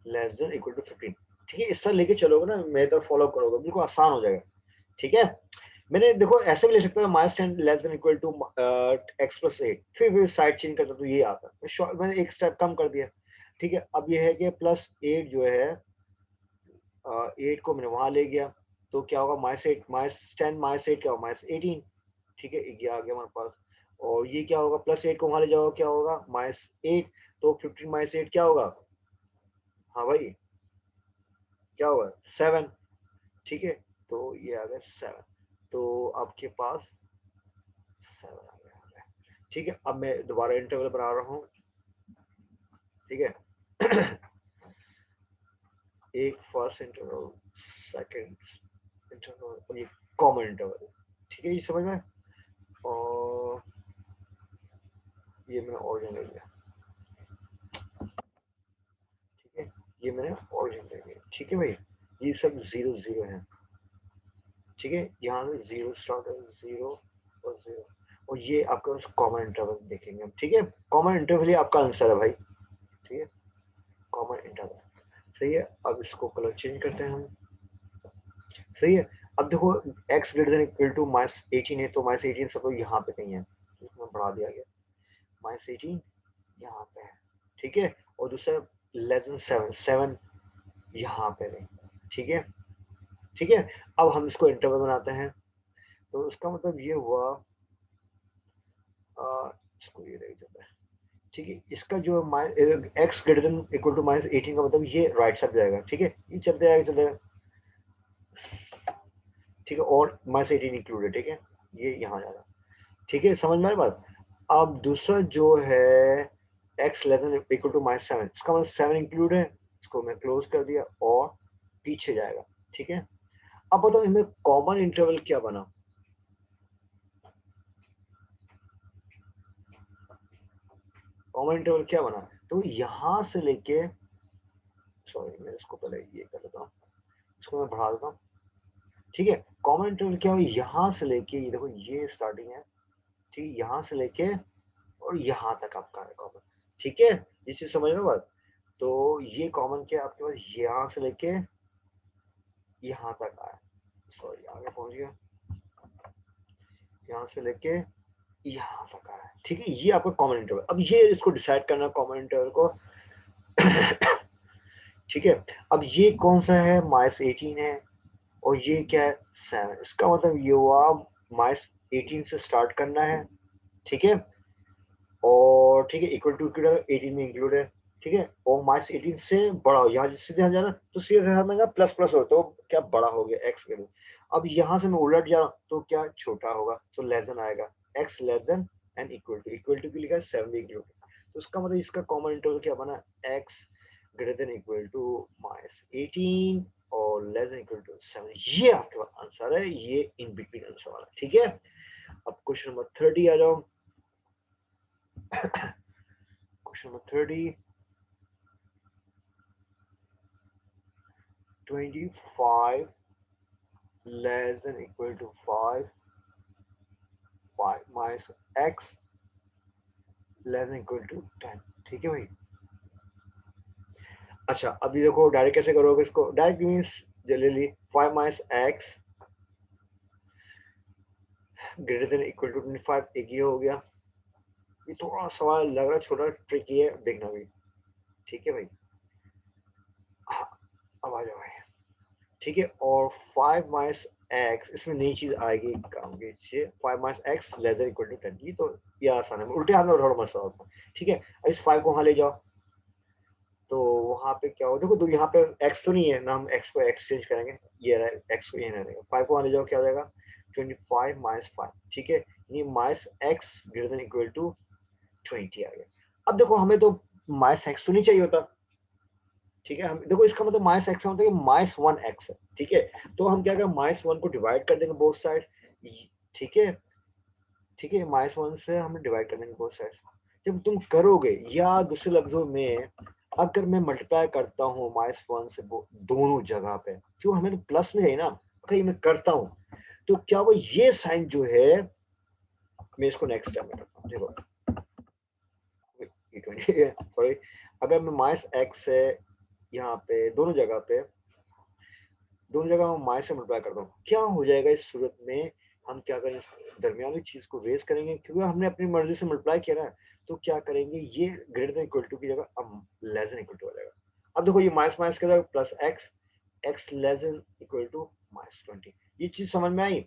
less than equal to 15, ठीक है। इस तरह लेके चलोगे ना, मेरे तरफ फॉलो करोगे, बिल्कुल आसान हो जाएगा, ठीक है। मैंने देखो ऐसे भी ले सकता था minus 10 less than equal to x plus eight, फिर साइड चेंज करता तो ये आता, मैंने एक स्टेप कम कर दिया, ठीक है। अब ये है कि प्लस एट जो है, एट को मैंने वहां ले गया, तो क्या होगा minus eight minus 10 minus eight क्या होगा माइनस 18, ठीक है, ये आ गया हमारे पास। और ये क्या होगा, प्लस एट को वहां ले जाओ क्या होगा माइनस एट, तो 15 माइनस एट क्या होगा, हाँ भाई क्या होगा 7, ठीक है। तो ये आ गया 7, तो आपके पास 7 आ गया, ठीक है। अब मैं दोबारा इंटरवल बना रहा हूँ, ठीक है। एक फर्स्ट इंटरवल, सेकंड इंटरवल और ये कॉमन इंटरवल, ठीक है, ये समझ में। और ये मैंने ऑरिजिन ले लिया, ठीक है, ये मैंने ऑरिजिन ले लिया, ठीक है भाई। ये सब जीरो जीरो है, ठीक है, यहाँ से जीरो स्टार्ट है, जीरो और जीरो, और ये आपका कॉमन इंटरवल देखेंगे हम, ठीक है। कॉमन इंटरवल ही आपका आंसर है भाई, ठीक है, कॉमन इंटरवल, सही है। अब इसको कलर चेंज करते हैं हम, सही है। अब देखो x greater than equal to minus 18 है, तो माइनस 18 सब लोग यहाँ पे कहीं है, इसमें बढ़ा दिया गया, माइनस 18 यहाँ पे है, ठीक है। और दूसरा लेस देन 7, 7 यहाँ पे नहीं, ठीक है, ठीक है। अब हम इसको इंटरवल बनाते हैं, तो उसका मतलब ये हुआ, इसको ये रह जाता है, ठीक है। इसका जो x greater than equal to minus 18 का मतलब ये राइट साइड जाएगा, ठीक है, ये चलते जाएगा चलते जाएगा, ठीक है, और माइनस 18 इंक्लूडेड, ठीक है, ये यहाँ जाएगा, ठीक है, समझ में आ रही बात। अब दूसरा जो है x less than equal to minus 7, इसका मतलब 7 इंक्लूड है, इसको मैं क्लोज कर दिया और पीछे जाएगा, ठीक है। अब बताओ इनमें कॉमन इंटरवल क्या बना, कॉमन इंटरवल क्या बना, तो यहां से लेके, सॉरी मैं इसको पहले ये कर लेता हूँ, इसको मैं बढ़ा देता हूँ, ठीक है। कॉमन इंटरवल क्या हो, यहाँ से लेके ये देखो ये स्टार्टिंग है, ठीक है, यहाँ से लेके और यहाँ तक आपका है कॉमन, ठीक है, ये चीज समझ रहे हो बात। तो ये कॉमन क्या है आपके पास, यहाँ से लेके यहाँ तक आया, सॉरी आगे पहुंच गया, यहाँ से लेके यहाँ तक आया, ठीक है, ये आपका कॉमन इंटरवल। अब ये इसको डिसाइड करना कॉमन इंटरवल को, ठीक है। अब ये कौन सा है, माइनस 18 है, और ये क्या है 7, इसका मतलब ये हुआ माइनस 18 से स्टार्ट करना है, ठीक है, और ठीक है इक्वल टू 18 में इंक्लूड है, ठीक है, और माइनस 18 से बड़ा हो, यहाँ सीधे यहाँ जाना तो सीधे हमें प्लस प्लस हो, तो क्या बड़ा हो गया एक्स के लिए। अब यहाँ से मैं उलट जा रहा हूँ तो क्या छोटा होगा, तो लेस देन आएगा, x less than and equal to की लिखा है 7 भी इंक्लूड, तो इसका मतलब इसका कॉमन इंटरवल क्या बना, x greater than equal to minus 18 और लेस देन इक्वल टू 7, ये आपके पास आंसर है, ये इन बिटवीन आंसर वाला, ठीक है। अब क्वेश्चन नंबर 30 आ जाओ। Question number 30, 25 less than equal to 5, 5 minus x less than equal to 10, ठीक है भाई। अच्छा अभी देखो डायरेक्ट कैसे करोगे इसको, direct means generally 5 minus x greater than equal to 25, एक ये हो गया, ये थोड़ा सवाल लग रहा है छोटा, ट्रिकी है, देखना भी, ठीक है भाई। हाँ, अब आ जाओ भाई, ठीक है, और 5 माइनस एक्स, इसमें नई चीज आएगी काम की, 5 minus x less than equal to 10, ये तो ये आसान है, उल्टे हाथ में थोड़ा मसला होता है, ठीक है। इस 5 को वहां ले जाओ, तो वहां पे क्या हो, देखो तो यहाँ पे x तो नहीं है ना, हम x को एक्सचेंज करेंगे, ये रहा x को ये रहेगा, 5 को वहां ले जाओ क्या हो जाएगा 25 माइनस 5, ठीक है, ये minus x greater than equal to 20 आ गया। अब देखो हमें तो माइनस x तो नहीं चाहिए होता, ठीक है, हम देखो इसका मतलब माइनस एक्स का मतलब माइनस 1x है, ठीक है, तो हम क्या करें माइनस 1 को डिवाइड कर देंगे बोथ साइड, ठीक है, ठीक है, -1 से हम डिवाइड कर देंगे बोथ साइड्स। जब तुम करोगे, या दूसरे लफ्जों में अगर मैं मल्टीप्लाई करता हूँ -1 से दोनों जगह पे, क्यों हमें तो प्लस में है ना, अगर मैं करता हूँ तो क्या वो ये साइन जो है, मैं इसको नेक्स्ट स्टेप में करता हूँ। देखो सॉरी, अगर मैं -x से यहाँ पे दोनों जगह मैं माइनस से मल्टीप्लाई करता हूँ, क्या हो जाएगा इस सूरत में, हम क्या करेंगे, दरमियानी चीज को रेज करेंगे, क्योंकि हमने अपनी मर्जी से मल्टीप्लाई किया ना, तो क्या करेंगे, ये ग्रेटर देन इक्वल टू की जगह अब लेस देन इक्वल टू हो जाएगा। अब देखो ये माइनस माइनस के जगह plus x, x less than equal to -20, ये चीज समझ में आई।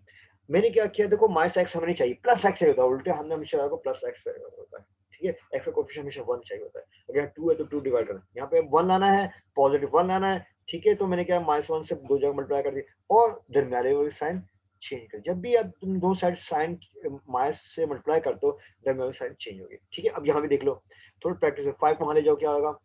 मैंने क्या किया, देखो माइनस एक्स हमें नहीं चाहिए, प्लस एक्स चाहिए होता है, उल्टे हमने हमेशा प्लस एक्स होता है, ठीक है, एक्स का कोएफिशिएंट हमेशा 1 चाहिए होता है। अगर 2 है तो 2 डिवाइड करना, यहाँ पे 1 लाना है, पॉजिटिव 1 लाना है, ठीक है, तो मैंने क्या -1 से दो जगह मल्टीप्लाई कर दी, और दरमियाने वाली साइन चेंज कर। जब भी आप तुम दो साइड साइन माइनस से मल्टीप्लाई कर दो, दरमियाने वाली साइन चेंज होगी, ठीक है। अब यहाँ भी देख लो, थोड़ी प्रैक्टिस है, 5 वहां ले जाओ, क्या होगा,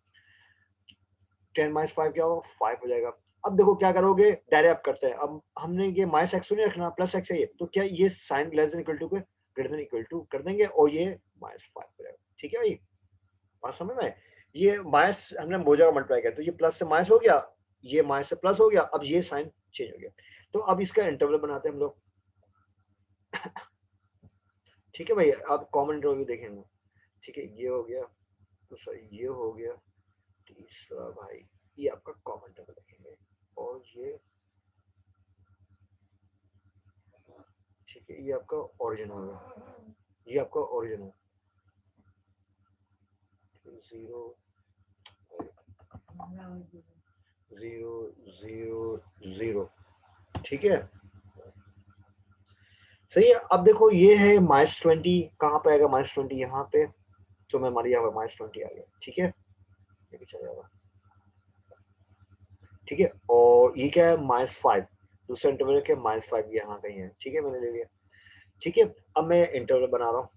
10 - 5 क्या होगा, 5 हो जाएगा। अब देखो क्या करोगे, डायरेक्ट करते हैं, अब हमने ये -x नहीं रखना, प्लस x चाहिए, तो क्या ये sign less than equal to को ग्रेटर देन इक्वल टू कर देंगे, और ये -5 हो जाएगा, ठीक है भाई, बात समझ में। ये माइनस हमने दो जगह मल्टीप्लाई किया, तो ये प्लस से माइनस हो गया, ये माइनस से प्लस हो गया, अब ये साइन चेंज हो गया। तो अब इसका इंटरवल बनाते हैं हम लोग, ठीक है भाई, अब कॉमन इंटरवल भी देखेंगे, ठीक है, ये हो गया, तो सॉरी ये हो गया, तीसरा भाई ये आपका कॉमन इंटरवल देखेंगे, और ये ठीक है, ये आपका ओरिजिन होगा, ये आपका ओरिजिन है, 0 0 0 0, ठीक है, सही है। अब देखो ये है -20, कहाँ पे आएगा -20, यहाँ पे, तो मैं मान लिया -20 आ गया, ठीक है, ये भी चल जाएगा, ठीक है, और ये क्या है -5, दूसरा इंटरवल क्या -5 यहाँ कहीं है, ठीक है, मैंने ले लिया, ठीक है। अब मैं इंटरवल बना रहा हूँ,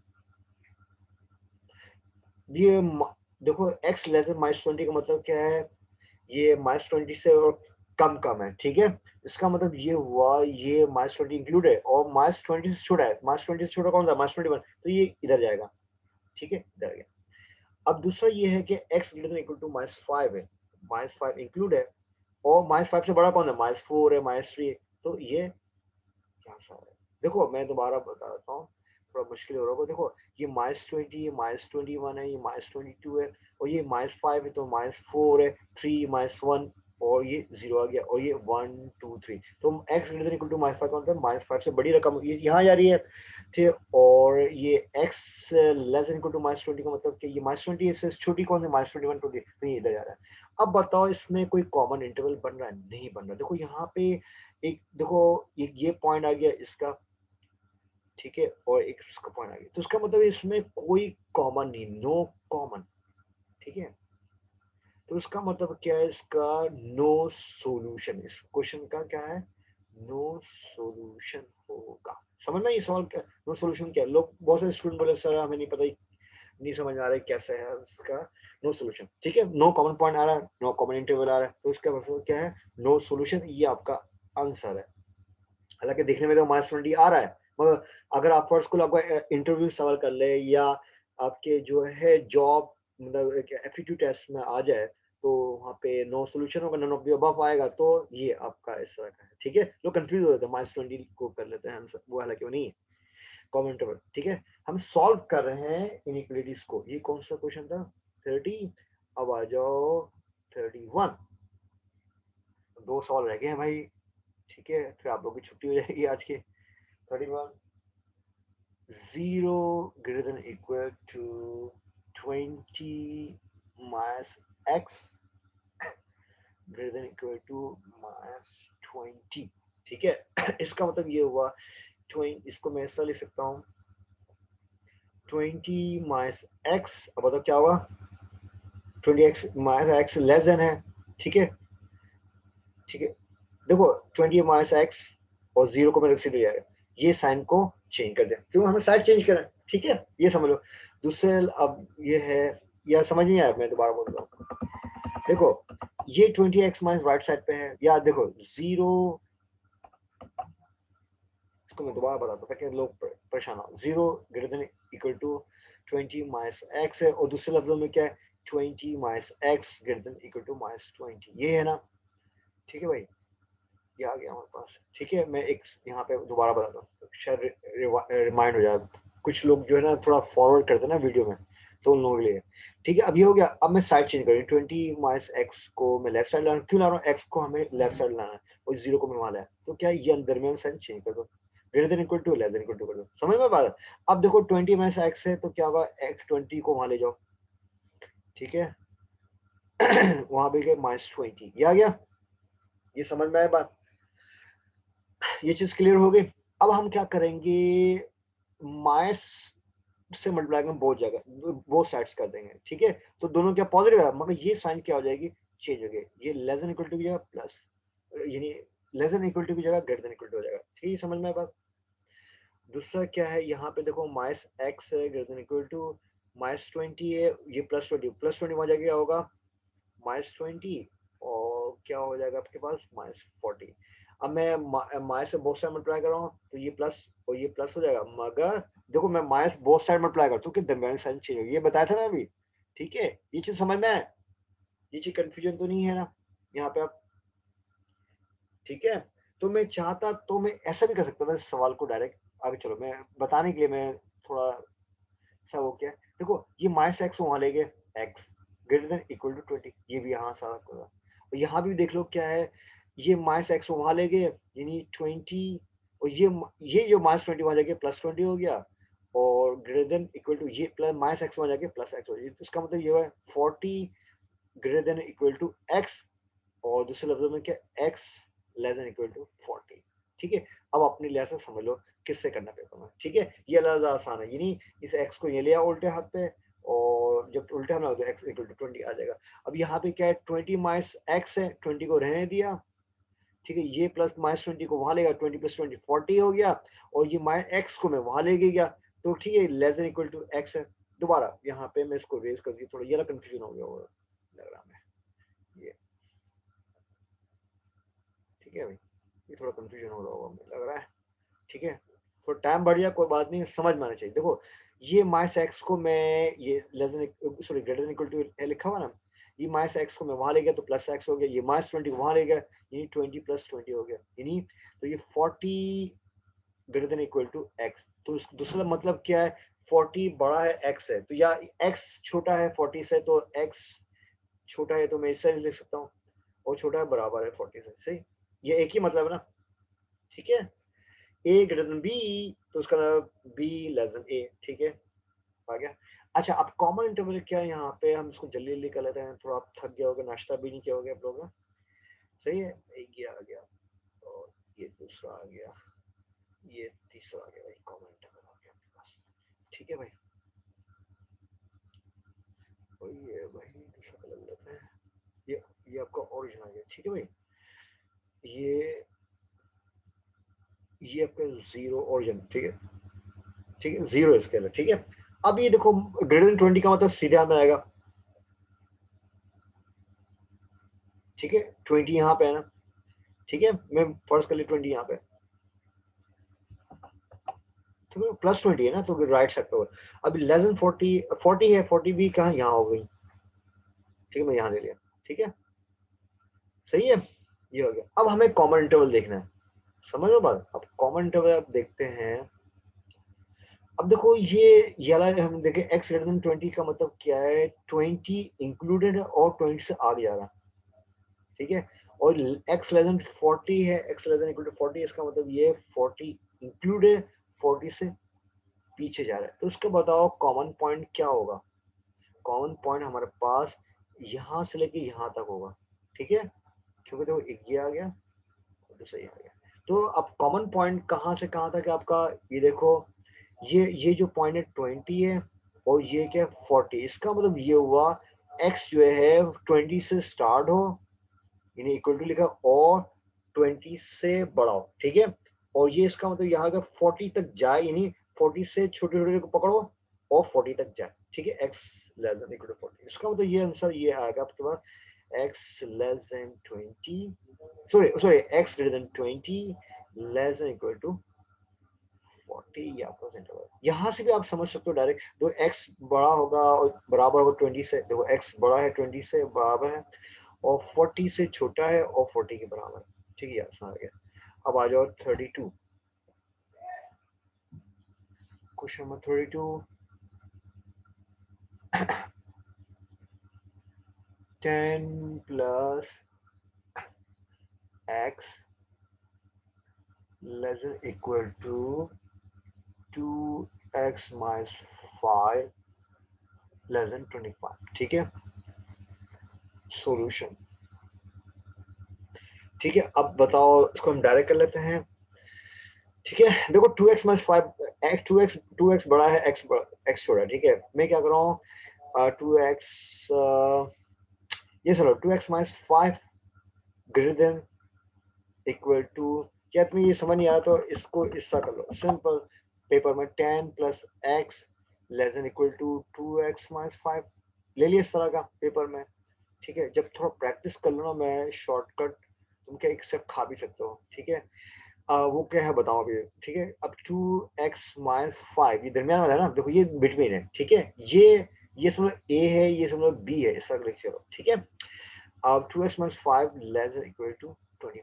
ये देखो x लेस देन -20 का मतलब क्या है, ये -20 से और कम कम है, ठीक है, इसका मतलब ये हुआ, ये -20 इंक्लूड है, और -20 से छोटा है, -20 से छोटा कौन सा, -21, तो ये इधर जाएगा, ठीक है, इधर गया। अब दूसरा ये है कि x greater than equal to -5 है, -5 इंक्लूड है, और -5 से बड़ा कौन है, -4 है, -3 है, तो ये यहाँ से आ रहा है। देखो मैं दोबारा बताता हूँ, थोड़ा मुश्किल हो रहा होगा, देखो ये -20, ये -21 है, ये -22 है, और ये -5 है, तो -4 है, 3 -1, और ये 0 आ गया, और ये 1 2 3, तो x greater than equal to -5 का मतलब -5 से बड़ी रकम ये यहाँ जा रही है, ठीक, और ये x less than equal to -20 का मतलब कि ये -20 से छोटी कौन सी, -21 20, तो ये इधर जा रहा है। अब बताओ इसमें कोई कॉमन इंटरवल बन रहा है, नहीं बन रहा। देखो यहाँ पे एक देखो ये पॉइंट आ गया इसका, ठीक है, और एक इसका पॉइंट आ गया, तो इसका मतलब इसमें कोई कॉमन नहीं, नो कॉमन, ठीक है, तो इसका मतलब क्या है, इसका नो सॉल्यूशन, इस क्वेश्चन का क्या है, नो सॉल्यूशन होगा। समझ में ये सवाल क्या, नो सॉल्यूशन क्या, लोग बहुत सारे स्टूडेंट बोले सर हमें नहीं पता, नहीं समझ में आ रहा है कैसे है इसका नो सॉल्यूशन, ठीक है, नो कॉमन पॉइंट आ रहा है, नो कॉमन इंटरवल आ रहा है, तो इसका मतलब क्या है, नो सॉल्यूशन, ये आपका आंसर है। हालांकि देखने में तो -20 आ रहा है, मगर अगर आप फॉर स्कूल आपका इंटरव्यू सवाल कर ले, या आपके जो है जॉब मतलब एप्टीट्यूड टेस्ट में आ जाए, तो वहाँ पे नो सॉल्यूशन होगा, नन ऑफ द अबव आएगा, तो ये आपका इस तरह का है, ठीक है। लोग कंफ्यूज हो जाते हैं, -20 को कर लेते हैं आंसर, वो हालांकि वो नहीं है कॉमन इंटरवल, ठीक है। हम सॉल्व कर रहे हैं इनइक्वालिटीज को, ये कौन सा क्वेश्चन था, 30, अब आ जाओ 31, दो सवाल रह गए हैं भाई, ठीक है, फिर आप लोग की छुट्टी हो जाएगी आज की। 31, 0 greater than equal to 20 minus x greater than equal to -20, ठीक है। इसका मतलब ये हुआ 20, इसको मैं ऐसा लिख सकता हूँ 20 माइनस x, अब बताओ क्या होगा, 20x minus x less then है, ठीक है, ठीक है, देखो 20 माइनस x और 0 को मैंने सीधे जाएगा, ये साइन को चेंज कर दें, क्यों हमें साइड चेंज करें, ठीक है, ये समझ लो। दूसरे अब ये है, या समझ नहीं आया, मैं दोबारा बोल रहा हूँ, देखो ये 20x माइनस राइट साइड पे है, या देखो 0 इसको मैं दोबारा बताता हूँ ताकि लोग परेशान हो। 0 greater than equal to 20 minus x है, और दूसरे लफ्जों में क्या है 20 minus x greater than equal to minus 20, ये है ना। ठीक है भाई, ये आ गया हमारे पास। ठीक है, मैं एक यहाँ पे दोबारा बताता हूँ शायद रिमाइंड हो जाए। कुछ लोग जो है ना थोड़ा फॉरवर्ड करते हैं ना वीडियो में, तो उन लोगों के लिए। ठीक है, अब ये हो गया। अब मैं साइड चेंज करूँ, 20 माइनस एक्स को मैं लेफ्ट साइड ला रहा हूँ। क्यों ला रहा हूँ, एक्स को हमें लेफ्ट साइड लाना है और 0 को मैं वहां लाया, तो क्या ये अंदर में साइन चेंज कर दो, greater than equal to less than equal to कर दो। समझ में बात। अब देखो 20 माइनस एक्स है तो क्या होगा, एक्स 20 को वहां ले जाओ। ठीक है वहां पे गए -20, ये आ गया। ये समझ में आया बात, ये चीज क्लियर हो गई। अब हम क्या करेंगे, माइनस से मल्टीप्लाई में बहुत जगह बोथ साइड्स कर देंगे। ठीक है, तो दोनों क्या पॉजिटिव है, मगर ये साइन क्या हो जाएगी, चेंज हो गई। ये लेस देन इक्वल टू की जगह प्लस, यानी लेस देन इक्वल टू की जगह ग्रेटर देन इक्वल टू हो जाएगा। ठीक है, समझ में बात। दूसरा क्या है, यहाँ पे देखो माइनस एक्स है ग्रेटर देन इक्वल टू -20 है, ये +20 वहां जाके क्या होगा -20, और क्या हो जाएगा आपके पास -40। अब मैं माइनस से बोथ साइड मल्टीप्लाई कर रहा हूँ तो ये प्लस और ये प्लस हो जाएगा, मगर देखो मैं माइनस बोथ साइड मल्टीप्लाई करता हूँ कि दरमियानी साइन चेंज होगी, ये बताया था ना अभी। ठीक है, ये चीज समझ में आए, ये चीज कंफ्यूजन तो नहीं है ना यहाँ पे आप। ठीक है, तो मैं चाहता तो मैं ऐसा भी कर सकता था इस सवाल को डायरेक्ट। आगे चलो, मैं बताने के लिए मैं थोड़ा सा वो क्या, देखो ये माइनस एक्स वहां ले गए, x greater than equal to 20, ये भी यहाँ सारा होगा। और यहाँ भी देख लो क्या है, ये माइनस एक्स वहां ले गए यानी 20, और ये जो -20 वहां जाके +20 हो गया, और ग्रेटर देन इक्वल टू ये प्लस माइनस एक्स वहां जाके प्लस एक्स हो गया। तो इसका मतलब ये है 40 greater than equal to x, और दूसरे लफ्जों में क्या, x less than equal to 40। ठीक है, अब अपने लिहाज से समझ लो किससे करना पेपर में। ठीक है, ये ज़्यादा आसान है, यानी इस एक्स को ये लिया उल्टे हाथ पे, और जब उल्टे हाथ में हो एक्स इक्वल टू 20 आ जाएगा। अब यहाँ पे क्या है, 20 माइनस एक्स है, 20 को रहने दिया। ठीक है, ये प्लस -20 को वहां लेगा, 20 + 20 40 हो गया, और ये माइ एक्स को मैं वहां लेके गया, तो ठीक है less than equal to x है। दोबारा यहाँ पे मैं इसको रेज कर दिया, थोड़ा ये कंफ्यूजन हो गया होगा लग रहा है ये। ठीक है भाई, ये थोड़ा कंफ्यूजन हो रहा होगा मुझे लग रहा है। ठीक है, थोड़ा टाइम बढ़ गया, कोई बात नहीं, समझ में आना चाहिए। देखो ये माइनस एक्स को मैं ये less than sorry greater than equal to लिखा हुआ ना, ये माइनस एक्स को मैं वहां ले गया तो प्लस एक्स हो गया, ये -20 को वहां ले गया यानी 20 + 20 हो गया, यानी तो ये 40 greater than equal to x. तो दूसरा मतलब क्या है, 40 बड़ा है एक्स है, तो या एक्स छोटा है 40 से, तो एक्स छोटा है तो मैं इससे लिख सकता हूँ, और छोटा है बराबर है 40 से। सही, ये एक ही मतलब है ना। ठीक है, ए ग्रेटर देन बी, तो उसका बी लेस देन ए। ठीक है, आ गया। अच्छा, अब कॉमन इंटरवल क्या है, यहाँ पे हम इसको जल्दी जल्दी कर लेते हैं, थोड़ा आप थक गया होगा, नाश्ता भी नहीं किया होगा आप लोगों ने। सही है, एक ये आ गया, और ये दूसरा आ गया, ये तीसरा आ गया भाई, कॉमन इंटरवल आ गया आपके पास। ठीक है भाई, और ये भाई दूसरा कलर लेते हैं, ये आपका ओरिजिन आ गया। ठीक है भाई, ये ये आपका 0 ओरिजिन। ठीक है, ठीक है 0 इसके अंदर। ठीक है, अब ये देखो ग्रेटर देन 20 का मतलब सीधे हाथ में आएगा। ठीक है, 20 यहाँ पे है ना। ठीक है, मैं फर्ज कर ली 20 यहाँ पे, तो +20 है ना, तो राइट साइड पे होगा। अभी लेस देन 40 है, 40 भी कहाँ यहाँ हो गई। ठीक है, मैं यहाँ ले लिया। ठीक है, सही है, ये हो गया। अब हमें कॉमन इंटरवल देखना है, समझ लो बात। अब कॉमन इंटरवल आप देखते हैं, अब देखो ये वाला हम देखें, एक्स ग्रेटर देन 20 का मतलब क्या है, 20 इंक्लूडेड है और 20 से आगे जा रहा है। ठीक है, और एक्स लेस देन 40 है, x less than equal to 40, इसका मतलब ये 40 इंक्लूड है, 40 से पीछे जा रहा है। तो उसका बताओ कॉमन पॉइंट क्या होगा। कॉमन पॉइंट हमारे पास यहाँ से लेके यहाँ तक होगा। ठीक है, क्योंकि देखो एक ये आ गया, तो सही आ गया। तो अब कॉमन पॉइंट कहाँ से कहाँ तक है आपका, ये देखो, ये जो पॉइंट है 20 है, और ये क्या 40, इसका मतलब ये हुआ एक्स जो है 20 से स्टार्ट हो, यानी इक्वल टू लिखा, और 20 से बढ़ाओ। ठीक है, और ये इसका मतलब यहाँ का 40 तक जाए, यानी 40 से छोटे छोटे को पकड़ो और 40 तक जाए। ठीक है, x less than equal to 40, इसका मतलब ये आंसर ये आएगा आपके पास, x less than 20 sorry x greater than 20 less than equal to 40 या प्लस इंटरवल, यहाँ से भी आप समझ सकते हो डायरेक्ट। तो x बड़ा होगा और बराबर होगा 20 से, देखो x बड़ा है 20 से बराबर है और 40 से छोटा है और 40 के बराबर है, ठीक है आसान आ गया। अब आ जाओ 32, question number 32, 10 plus x less than equal to 2x minus 5 less than 25, ठीक है सॉल्यूशन। ठीक है अब बताओ, इसको हम डायरेक्ट कर लेते हैं। ठीक है देखो 2x माइनस 5, 2x बड़ा है, x छोटा है, ठीक है मैं क्या कर रहा हूँ 2x ये चलो 2x minus 5 greater than equal to, क्या तुम्हें ये समझ नहीं आया तो इसको इसका कर लो सिंपल, पेपर में 10 plus x less than equal to 2x minus 5 ले लिया इस तरह का पेपर में। ठीक है जब थोड़ा प्रैक्टिस कर लो ना, मैं शॉर्टकट तुम क्या एक स्टेप खा भी सकते हो। ठीक है वो क्या है बताओ अभी। ठीक है अब 2x माइनस 5 ये दरमियान वाला है ना, देखो ये बिटवीन है। ठीक है ये समझो a है, ये समझो b है, इस तरह लिख चलो। ठीक है अब 2x minus 5 less than equal to 25।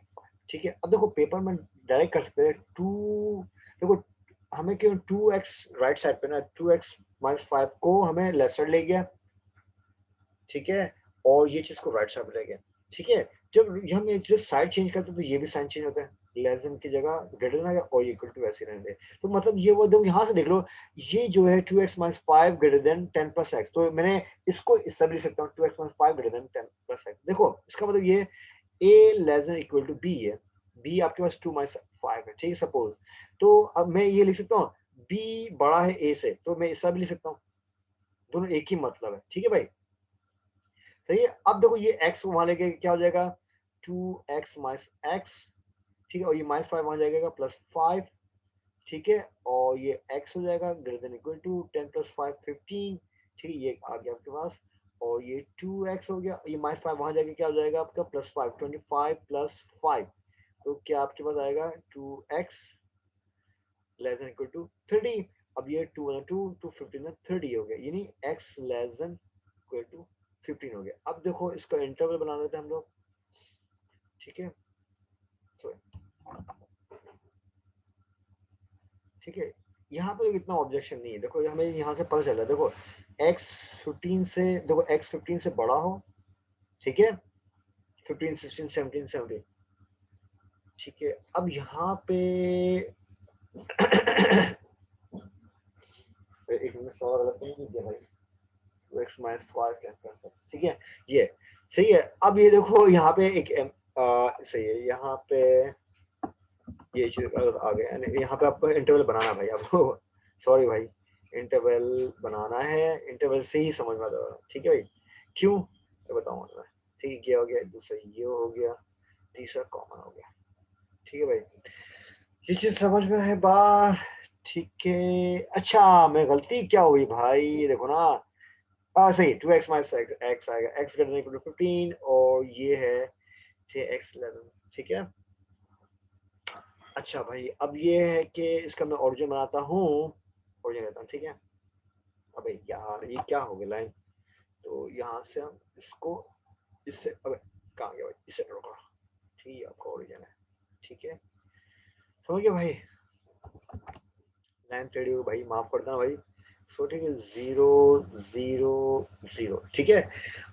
ठीक है अब देखो पेपर में डायरेक्ट कर सकते हैं टू, देखो हमें क्यों 2x राइट साइड पे ना, 2x माइनस 5 को हमें लेफ्ट साइड ले गया। ठीक है और ये चीज को राइट साइड पे ले गया। ठीक है जब हम एक साइड चेंज करते हैं तो ये भी साइन चेंज होता है, लेस देन की जगह ग्रेटर देन और इक्वल टू ऐसे रहने दे। तो मतलब ये वो देखो यहाँ से देख लो, ये जो है 2x minus 5 greater than 10 plus x, तो मैंने इसको इस सब लिख सकता हूँ 2x minus 5 greater than 10 plus x. देखो इसका मतलब ये a less than equal to b है, b आपके पास 2 माइनस 5 है। ठीक है सपोज, तो अब मैं ये लिख सकता हूँ b बड़ा है a से, तो मैं इसका भी लिख सकता हूँ, दोनों एक ही मतलब है। ठीक है भाई सही है। अब देखो ये x वहां लेके क्या हो जाएगा 2x माइनस एक्स। ठीक है और ये माइनस 5 वहां जाएगा प्लस 5। ठीक है और ये x हो जाएगा greater than equal to 10 plus 5 15। ठीक है ये आ गया आपके पास और ये 2x हो गया, ये माइनस 5 वहां जाएगा क्या हो जाएगा आपका प्लस 5, 25 प्लस 5, तो क्या आपके पास आएगा 2x less than equal to 30। अब ये 2 2 टू 15 30 हो गया, यानी x less than equal to 15 हो गया। अब देखो इसका इंटरवल बना लेते हैं हम लोग। ठीक है ठीक है यहाँ पे इतना ऑब्जेक्शन नहीं है, देखो हमें यहाँ से पता चला देखो x 15 से, देखो x 15 से बड़ा हो। ठीक है 15 16 17 17। ठीक है अब यहाँ पे एक मिनट सवाल गलत नहीं किया भाई, 2x माइनस 5 क्या कर सकते। ठीक है ये सही है। अब ये देखो यहाँ पे एक सही है, यहाँ पे ये चीज आ गया, यहाँ पे आपको इंटरवल बनाना भाई आपको सॉरी भाई इंटरवल बनाना है, इंटरवल से ही समझ में आता है। ठीक है भाई क्यों ये बताऊंगा मैं। ठीक है ये हो गया, दूसरा ये हो गया, तीसरा कॉमन हो गया। ठीक है भाई ये चीज समझ में है बात। ठीक है अच्छा मैं गलती क्या हुई भाई, ये देखो ना सही 2x माइनस एक्स आएगा, x greater than equal to 15 और ये है x 11। ठीक है अच्छा भाई अब ये है कि इसका मैं ओरिजिन बनाता हूँ, ओरिजिन लेता हूँ। ठीक है अबे यार ये क्या हो गया लाइन, तो यहाँ से हम इसको इससे, अबे कहाँ गया भाई, इससे रोका। ठीक है आपका ओरिजिन है। ठीक है समझ गया भाई, लाइन टेढ़ी हो भाई माफ करना भाई। सो ठीक है 0 0 0। ठीक है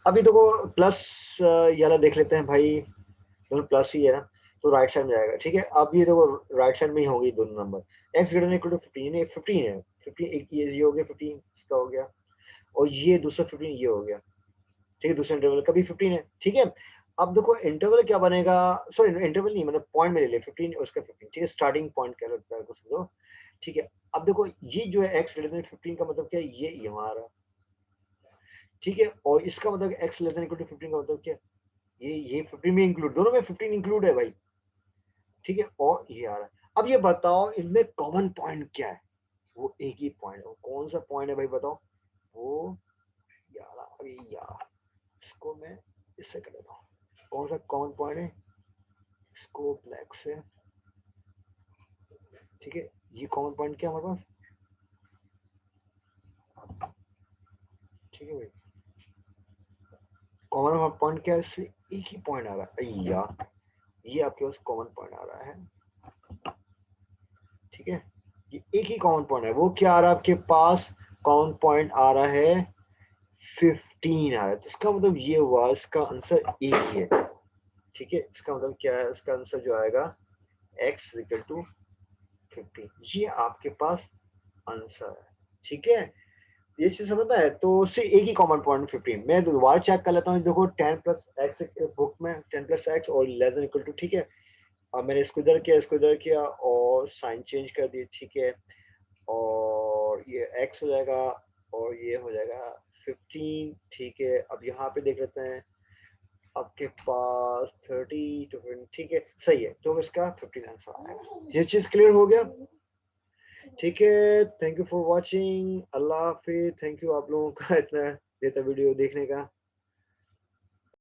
अभी देखो प्लस ये वाला देख लेते हैं भाई, दोनों प्लस ही है ना, तो राइट साइड में जाएगा। ठीक है अब ये देखो राइट साइड में ही होंगे दोनों नंबर, x greater than equal to 15 है, 15 है 15, एक ये हो गया 15 इसका हो गया और ये दूसरा 15 ये हो गया। ठीक है दूसरा इंटरवल का भी 15 है। ठीक है अब देखो इंटरवल क्या बनेगा, सॉरी इंटरवल नहीं मतलब पॉइंट में ले ले 15 और उसका 15। ठीक है स्टार्टिंग पॉइंट कह लगता है समझो। ठीक है अब देखो ये जो है x ग्रेटर देन 15 का मतलब क्या है, ये हमारा। ठीक है और इसका मतलब x less than equal to 15 का मतलब क्या, ये 15 में इंक्लूड, दोनों में 15 इंक्लूड है भाई। ठीक है और ये आ रहा है। अब ये बताओ इनमें कॉमन पॉइंट क्या है, वो एक ही पॉइंट है, वो कौन सा पॉइंट है भाई बताओ। वो यार अरे यार इसको मैं इससे कर देता हूँ, कौन सा कॉमन पॉइंट है, इसको ब्लैक से। ठीक है ये कॉमन पॉइंट क्या हमारे पास, ठीक है भाई, कॉमन पॉइंट क्या है, इससे एक ही पॉइंट आ रहा है यार, ये आपके पास कॉमन पॉइंट आ रहा है, ठीक है, ये एक ही कॉमन पॉइंट है, वो क्या आ रहा है आपके पास, कॉमन पॉइंट आ रहा है 15 आ रहा है, तो इसका मतलब ये हुआ इसका आंसर एक ही है, ठीक है, इसका मतलब क्या है, इसका आंसर जो आएगा x इक्वल टू 15, ये आपके पास आंसर है, ठीक है, ये चीज समझ में है, तो उससे एक ही कॉमन पॉइंट 15, मैं दोबारा चेक कर लेता हूँ, देखो 10 प्लस एक्स बुक में 10 प्लस एक्स और लेस देन इक्वल टू, ठीक है, अब मैंने इसको इधर किया, इसको इधर किया और साइन चेंज कर दिए, ठीक है, और ये x हो जाएगा और ये हो जाएगा 15, ठीक है, अब यहाँ पे देख लेते हैं आपके पास 30 to 20, ठीक है, सही है, तो इसका 15 आंसर आएगा, ये चीज क्लियर हो गया, ठीक है, thank you for watching, Allah Hafiz, thank you आप लोगों का इतना देता वीडियो देखने का।